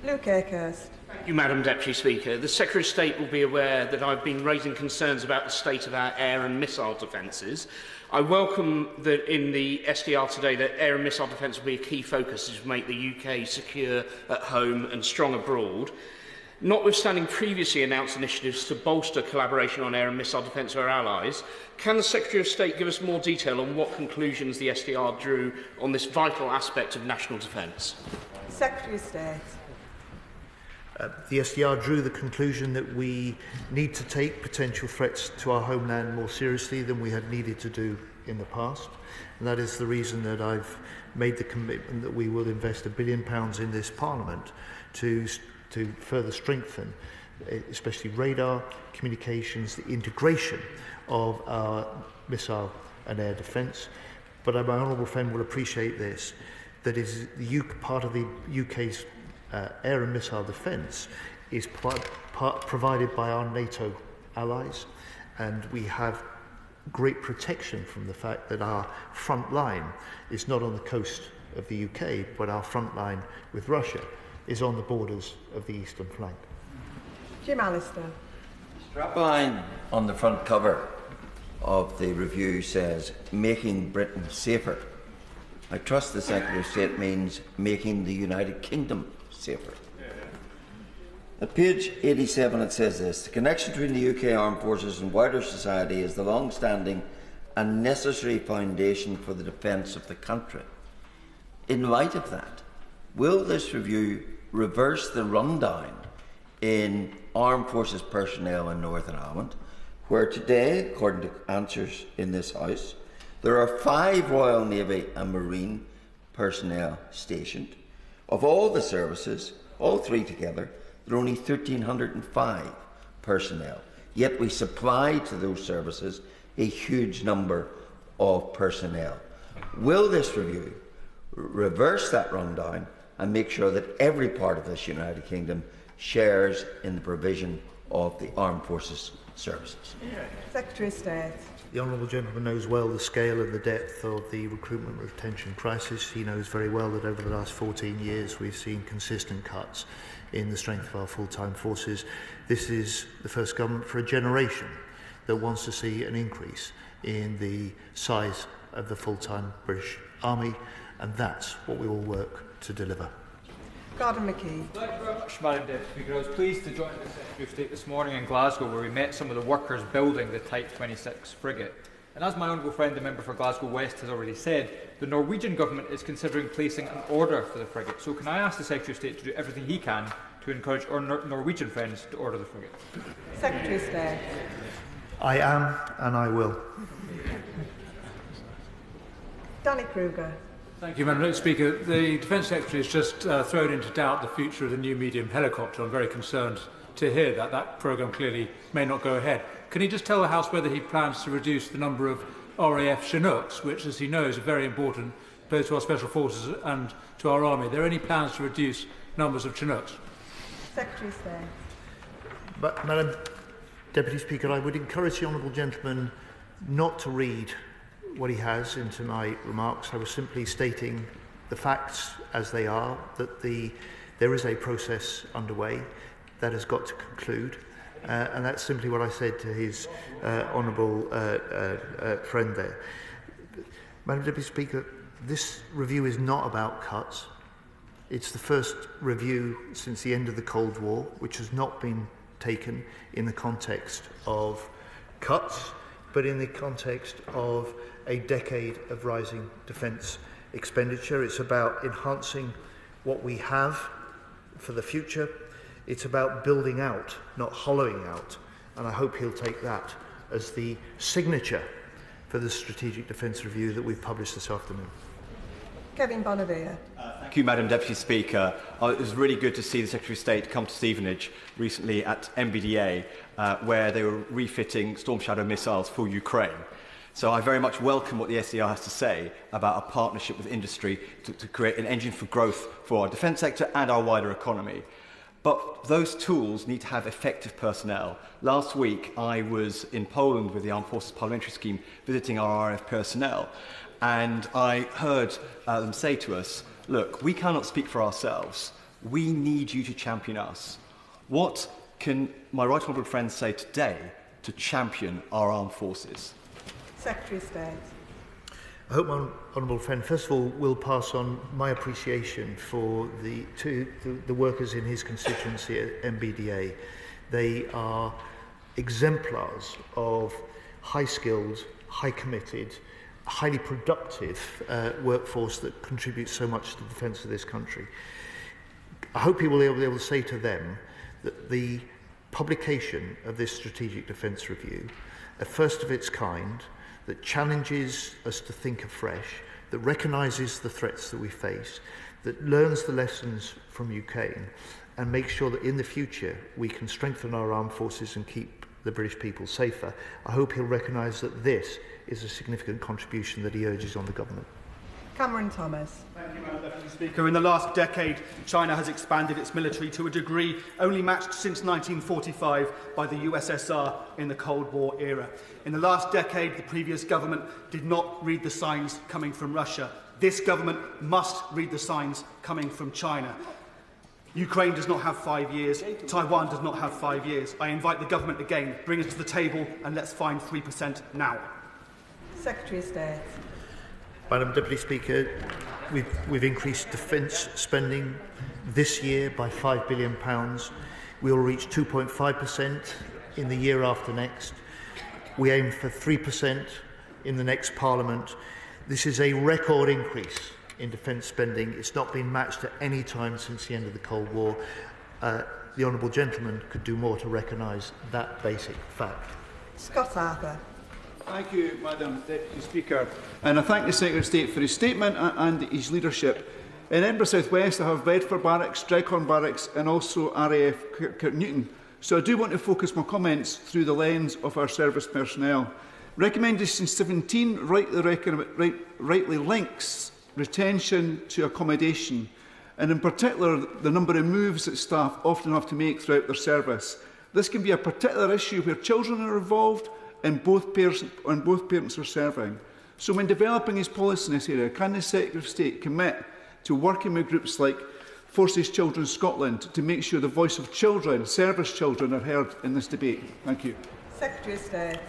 Luke Akehurst. Thank you, Madam Deputy Speaker. The Secretary of State will be aware that I've been raising concerns about the state of our air and missile defences. I welcome that in the SDR today that air and missile defence will be a key focus as we make the UK secure at home and strong abroad. Notwithstanding previously announced initiatives to bolster collaboration on air and missile defence with our allies, can the Secretary of State give us more detail on what conclusions the SDR drew on this vital aspect of national defence? Secretary of State. The SDR drew the conclusion that we need to take potential threats to our homeland more seriously than we had needed to do in the past. And that is the reason that I've made the commitment that we will invest £1 billion in this Parliament to further strengthen, especially radar, communications, the integration of our missile and air defence. But my honourable friend will appreciate this, that is part of the UK's air and missile defence is provided by our NATO allies, and we have great protection from the fact that our front line is not on the coast of the UK, but our front line with Russia is on the borders of the eastern flank. Jim Allister. Strapline on the front cover of the review says, "Making Britain safer." I trust the Secretary of State means making the United Kingdom safer. At page 87 it says this: "The connection between the UK armed forces and wider society is the long-standing and necessary foundation for the defence of the country." In light of that, will this review reverse the rundown in armed forces personnel in Northern Ireland, where today, according to answers in this House, there are 5 Royal Navy and Marine personnel stationed? Of all the services, all 3 together, there are only 1,305 personnel, yet we supply to those services a huge number of personnel. Will this review reverse that rundown and make sure that every part of this United Kingdom shares in the provision of the armed forces services? Secretary of State. The honourable gentleman knows well the scale and the depth of the recruitment and retention crisis. He knows very well that over the last 14 years we've seen consistent cuts in the strength of our full-time forces. This is the first government for a generation that wants to see an increase in the size of the full-time British Army, and that's what we will work to deliver. Gordon McKee. Thank you very much, Madam Deputy Speaker. I was pleased to join the Secretary of State this morning in Glasgow, where we met some of the workers building the Type 26 frigate. And as my honourable friend, the member for Glasgow West, has already said, the Norwegian government is considering placing an order for the frigate. So can I ask the Secretary of State to do everything he can to encourage our Norwegian friends to order the frigate? Secretary of State. I am, and I will. Danny Kruger. Thank you, Madam Speaker. The Defence Secretary has just thrown into doubt the future of the new medium helicopter. I'm very concerned to hear that that programme clearly may not go ahead. Can he just tell the House whether he plans to reduce the number of RAF Chinooks, which, as he knows, are very important both to our Special Forces and to our Army? Are there any plans to reduce numbers of Chinooks? Secretary of State. But, Madam Deputy Speaker, I would encourage the honourable gentleman not to read what he has into my remarks. I was simply stating the facts as they are, that there is a process underway that has got to conclude, and that's simply what I said to his honourable friend there. Madam Deputy Speaker, this review is not about cuts. It's the first review since the end of the Cold War which has not been taken in the context of cuts, but in the context of a decade of rising defence expenditure. It's about enhancing what we have for the future. It's about building out, not hollowing out. And I hope he'll take that as the signature for the Strategic Defence Review that we've published this afternoon. Kevin Bonavia. Thank you, Madam Deputy Speaker. It was really good to see the Secretary of State come to Stevenage recently at MBDA, where they were refitting Storm Shadow missiles for Ukraine. So I very much welcome what the SDR has to say about a partnership with industry to create an engine for growth for our defence sector and our wider economy. But those tools need to have effective personnel. Last week, I was in Poland with the Armed Forces Parliamentary Scheme visiting our RAF personnel, and I heard them say to us, look, we cannot speak for ourselves. We need you to champion us. What can my right honourable friends say today to champion our armed forces? Secretary of State. I hope my honourable friend, first of all, will pass on my appreciation for the workers in his constituency at MBDA. They are exemplars of high-skilled, high-committed, highly productive workforce that contributes so much to the defence of this country. I hope he will be able to say to them that the publication of this Strategic Defence Review, a first of its kind, that challenges us to think afresh, that recognises the threats that we face, that learns the lessons from Ukraine, and makes sure that in the future we can strengthen our armed forces and keep the British people safer. I hope he'll recognise that this is a significant contribution that he urges on the government. Cameron Thomas. Thank you, Madam Deputy Speaker. In the last decade, China has expanded its military to a degree only matched since 1945 by the USSR in the Cold War era. In the last decade, the previous government did not read the signs coming from Russia. This government must read the signs coming from China. Ukraine does not have 5 years. Taiwan does not have 5 years. I invite the government again, bring us to the table and let's find 3% now. Secretary of State. Madam Deputy Speaker, we've increased defence spending this year by £5 billion. We will reach 2.5% in the year after next. We aim for 3% in the next Parliament. This is a record increase in defence spending. It's not been matched at any time since the end of the Cold War. The honourable gentleman could do more to recognise that basic fact. Scott Arthur. Thank you, Madam Deputy Speaker. And I thank the Secretary of State for his statement and his leadership. In Edinburgh South West, I have Bedford Barracks, Dreghorn Barracks and also RAF Kirknewton. So I do want to focus my comments through the lens of our service personnel. Recommendation 17 rightly links retention to accommodation, and in particular the number of moves that staff often have to make throughout their service. This can be a particular issue where children are involved and both parents are serving. So when developing his policy in this area, can the Secretary of State commit to working with groups like Forces Children Scotland to make sure the voice of children, service children, are heard in this debate? Thank you. Secretary of State.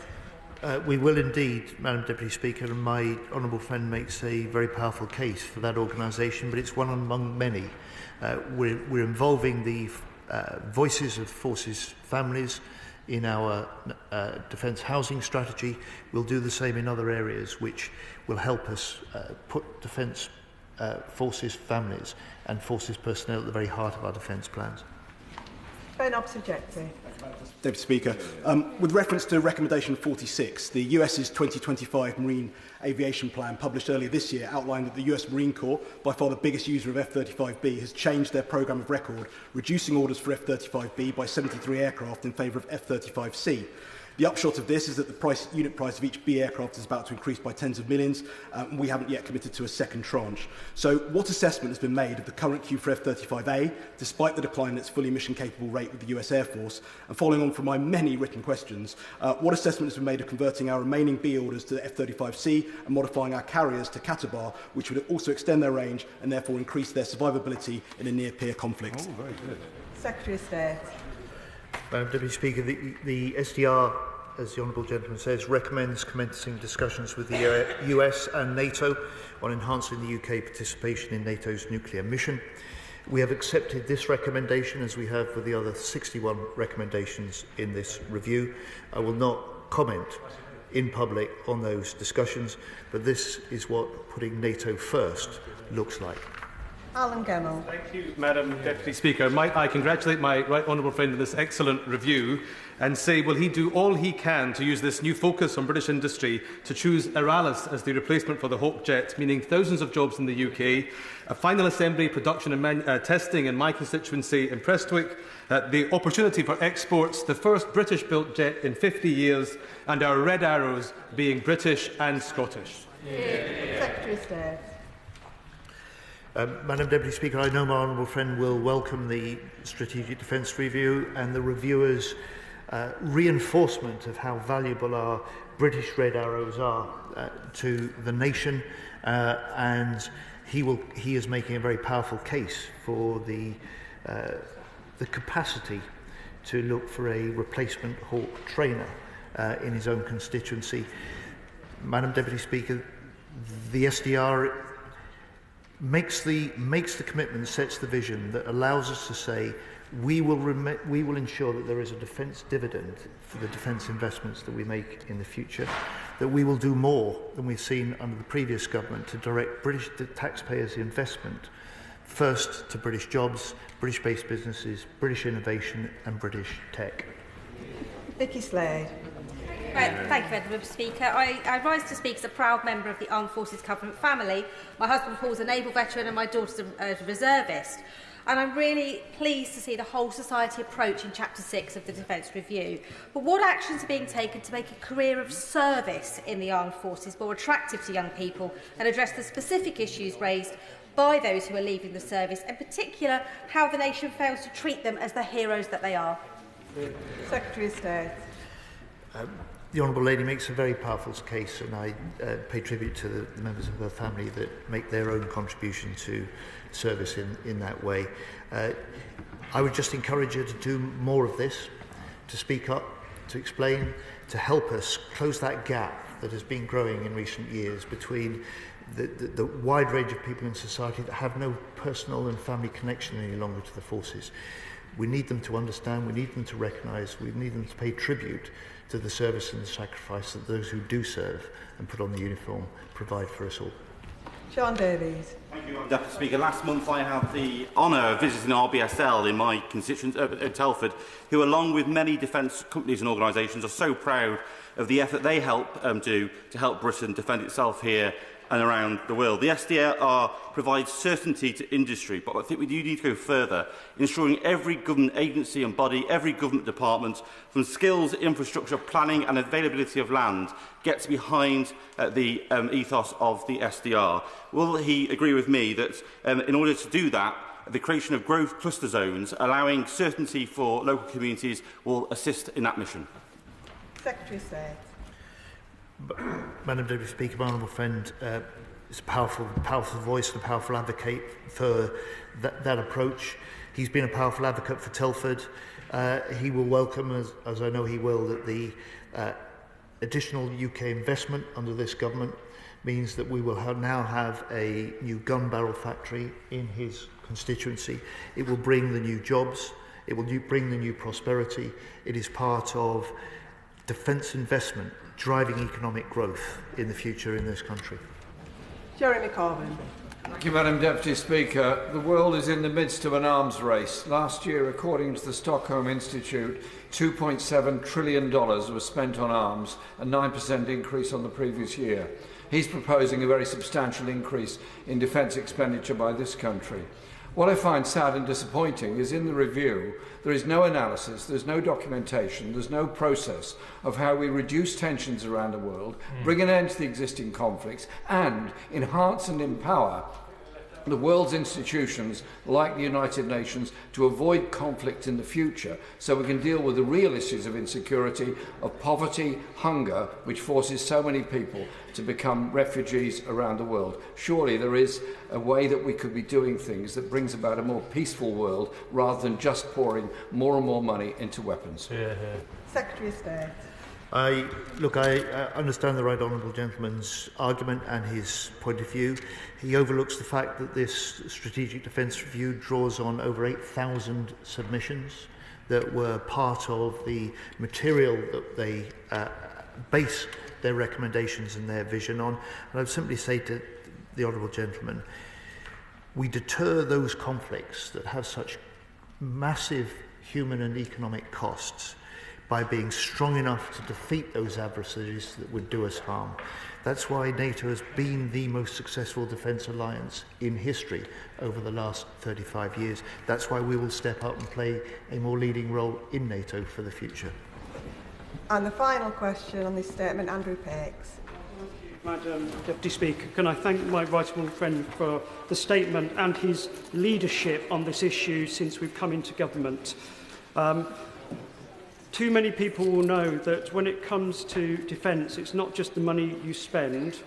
We will indeed, Madam Deputy Speaker, and my honourable friend makes a very powerful case for that organisation, but it's one among many. We're involving the voices of forces families in our defence housing strategy. We'll do the same in other areas which will help us put defence forces families and forces personnel at the very heart of our defence plans. Ben Obsujecti. Deputy Speaker, with reference to Recommendation 46, the US's 2025 Marine Aviation Plan published earlier this year outlined that the US Marine Corps, by far the biggest user of F-35B, has changed their programme of record, reducing orders for F-35B by 73 aircraft in favour of F-35C. The upshot of this is that the unit price of each B aircraft is about to increase by tens of millions, and we haven't yet committed to a second tranche. So what assessment has been made of the current queue for F-35A, despite the decline in its fully mission-capable rate with the US Air Force? And following on from my many written questions, what assessment has been made of converting our remaining B orders to F-35C and modifying our carriers to Qatar, which would also extend their range and therefore increase their survivability in a near-peer conflict? Oh, very good. Secretary of State. Madam Deputy Speaker, the SDR, as the honourable gentleman says, recommends commencing discussions with the US and NATO on enhancing the UK participation in NATO's nuclear mission. We have accepted this recommendation, as we have with the other 61 recommendations in this review. I will not comment in public on those discussions, but this is what putting NATO first looks like. Alan Gemmell. Thank you, Madam Deputy Speaker. I congratulate my right honourable friend on this excellent review and say, will he do all he can to use this new focus on British industry to choose Aralis as the replacement for the Hawk jet, meaning thousands of jobs in the UK, a final assembly, production and testing in my constituency in Prestwick, the opportunity for exports, the first British-built jet in 50 years, and our red arrows being British and Scottish. Secretary of State. Madam Deputy Speaker, I know my honourable friend will welcome the Strategic Defence Review and the reviewer's reinforcement of how valuable our British Red Arrows are to the nation, and he is making a very powerful case for the capacity to look for a replacement Hawk trainer in his own constituency. Madam Deputy Speaker, the SDR makes the commitment, sets the vision that allows us to say we will ensure that there is a defence dividend for the defence investments that we make in the future, that we will do more than we've seen under the previous government to direct British taxpayers' investment first to British jobs, British-based businesses, British innovation and British tech. Vicky Slade. Thank you, Madam Speaker. I rise to speak as a proud member of the Armed Forces Covenant family. My husband Paul's a naval veteran and my daughter's a reservist. And I'm really pleased to see the whole society approach in Chapter 6 of the Defence Review. But what actions are being taken to make a career of service in the Armed Forces more attractive to young people and address the specific issues raised by those who are leaving the service, in particular how the nation fails to treat them as the heroes that they are? Secretary of State. The Honourable Lady makes a very powerful case, and I pay tribute to the members of her family that make their own contribution to service in that way. I would just encourage her to do more of this, to speak up, to explain, to help us close that gap that has been growing in recent years between the wide range of people in society that have no personal and family connection any longer to the forces. We need them to understand, we need them to recognise, we need them to pay tribute to the service and the sacrifice that those who do serve and put on the uniform provide for us all. Sean Davies. Thank you, Deputy Speaker. Last month I had the honour of visiting RBSL in my constituency at Telford, who, along with many defence companies and organisations, are so proud of the effort they help do to help Britain defend itself here and around the world. The SDR provides certainty to industry, but I think we do need to go further, ensuring every government agency and body, every government department, from skills, infrastructure, planning and availability of land, gets behind the ethos of the SDR. Will he agree with me that in order to do that, the creation of growth cluster zones, allowing certainty for local communities, will assist in that mission? Secretary of State. Madam Deputy Speaker, my honourable friend is a powerful voice and a powerful advocate for that approach. He's been a powerful advocate for Telford. He will welcome, as I know he will, that the additional UK investment under this government means that we will now have a new gun barrel factory in his constituency. It will bring the new jobs. It will bring the new prosperity. It is part of defence investment driving economic growth in the future in this country. Jeremy Corbyn. Thank you, Madam Deputy Speaker. The world is in the midst of an arms race. Last year, according to the Stockholm Institute, $2.7 trillion was spent on arms, a 9% increase on the previous year. He's proposing a very substantial increase in defence expenditure by this country. What I find sad and disappointing is in the review, there is no analysis, there's no documentation, there's no process of how we reduce tensions around the world, bring an end to the existing conflicts, and enhance and empower the world's institutions, like the United Nations, to avoid conflict in the future, so we can deal with the real issues of insecurity, of poverty, hunger, which forces so many people to become refugees around the world. Surely there is a way that we could be doing things that brings about a more peaceful world, rather than just pouring more and more money into weapons. Secretary of State. I understand the right honourable gentleman's argument and his point of view. He overlooks the fact that this Strategic Defence Review draws on over 8,000 submissions that were part of the material that they base their recommendations and their vision on. And I'd simply say to the honourable gentleman, we deter those conflicts that have such massive human and economic costs by being strong enough to defeat those adversaries that would do us harm. That's why NATO has been the most successful defence alliance in history over the last 35 years. That's why we will step up and play a more leading role in NATO for the future. And the final question on this statement, Andrew Pakes. Madam Deputy Speaker. Can I thank my right honourable friend for the statement and his leadership on this issue since we've come into government. Too many people will know that when it comes to defence, it's not just the money you spend,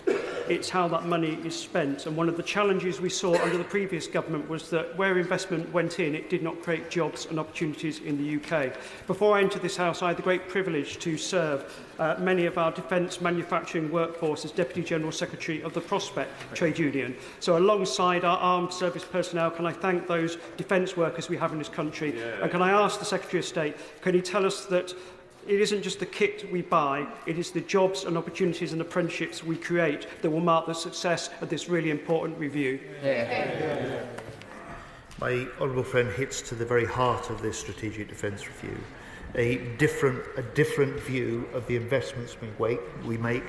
it's how that money is spent. And one of the challenges we saw under the previous government was that where investment went in, it did not create jobs and opportunities in the UK. Before I entered this House, I had the great privilege to serve many of our defence manufacturing workforce as Deputy General Secretary of the Prospect Trade Union. So alongside our armed service personnel, can I thank those defence workers we have in this country? And can I ask the Secretary of State, can he tell us that it isn't just the kit we buy, it is the jobs and opportunities and apprenticeships we create that will mark the success of this really important review? My honourable friend hits to the very heart of this strategic defence review. A different view of the investments we make,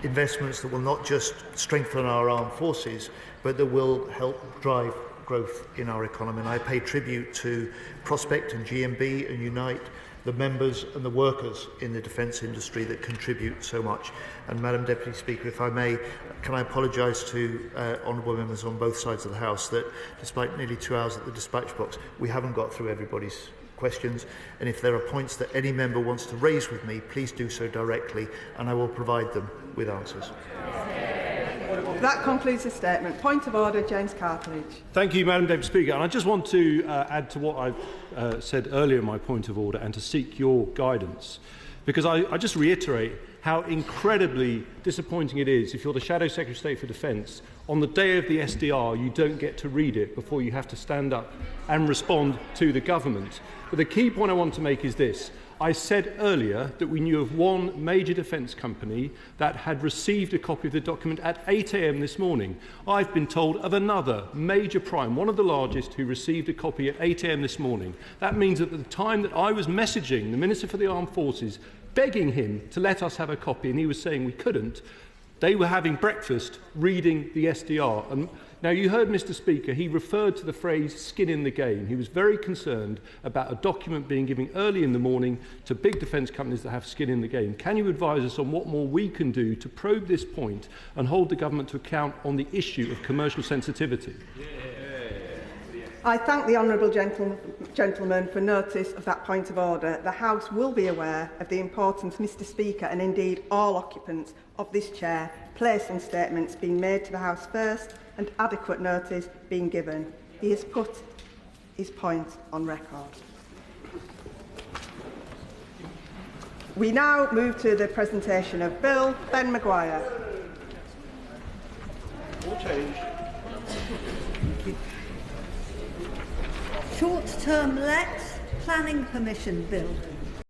investments that will not just strengthen our armed forces, but that will help drive growth in our economy. And I pay tribute to Prospect and GMB and Unite, the members and the workers in the defence industry that contribute so much. And Madam Deputy Speaker, if I may, can I apologise to honourable members on both sides of the House that despite nearly 2 hours at the dispatch box, we haven't got through everybody's questions, and if there are points that any member wants to raise with me, please do so directly and I will provide them with answers. That concludes the statement. Point of order, James Cartledge. Thank you, Madam Deputy Speaker. And I just want to add to what I said earlier in my point of order and to seek your guidance, because I just reiterate how incredibly disappointing it is if you're the Shadow Secretary of State for Defence, on the day of the SDR you don't get to read it before you have to stand up and respond to the government. But the key point I want to make is this. I said earlier that we knew of one major defence company that had received a copy of the document at 8 a.m. this morning. I've been told of another major prime, one of the largest, who received a copy at 8 a.m. this morning. That means that at the time that I was messaging the Minister for the Armed Forces, begging him to let us have a copy, and he was saying we couldn't, they were having breakfast reading the SDR. And now, you heard Mr. Speaker, he referred to the phrase skin in the game. He was very concerned about a document being given early in the morning to big defence companies that have skin in the game. Can you advise us on what more we can do to probe this point and hold the government to account on the issue of commercial sensitivity? I thank the honourable gentleman for notice of that point of order. The House will be aware of the importance Mr Speaker and indeed all occupants of this chair place on statements being made to the House first and adequate notice being given. He has put his point on record. We now move to the presentation of Bill. Ben Maguire. Short-term let planning permission bill.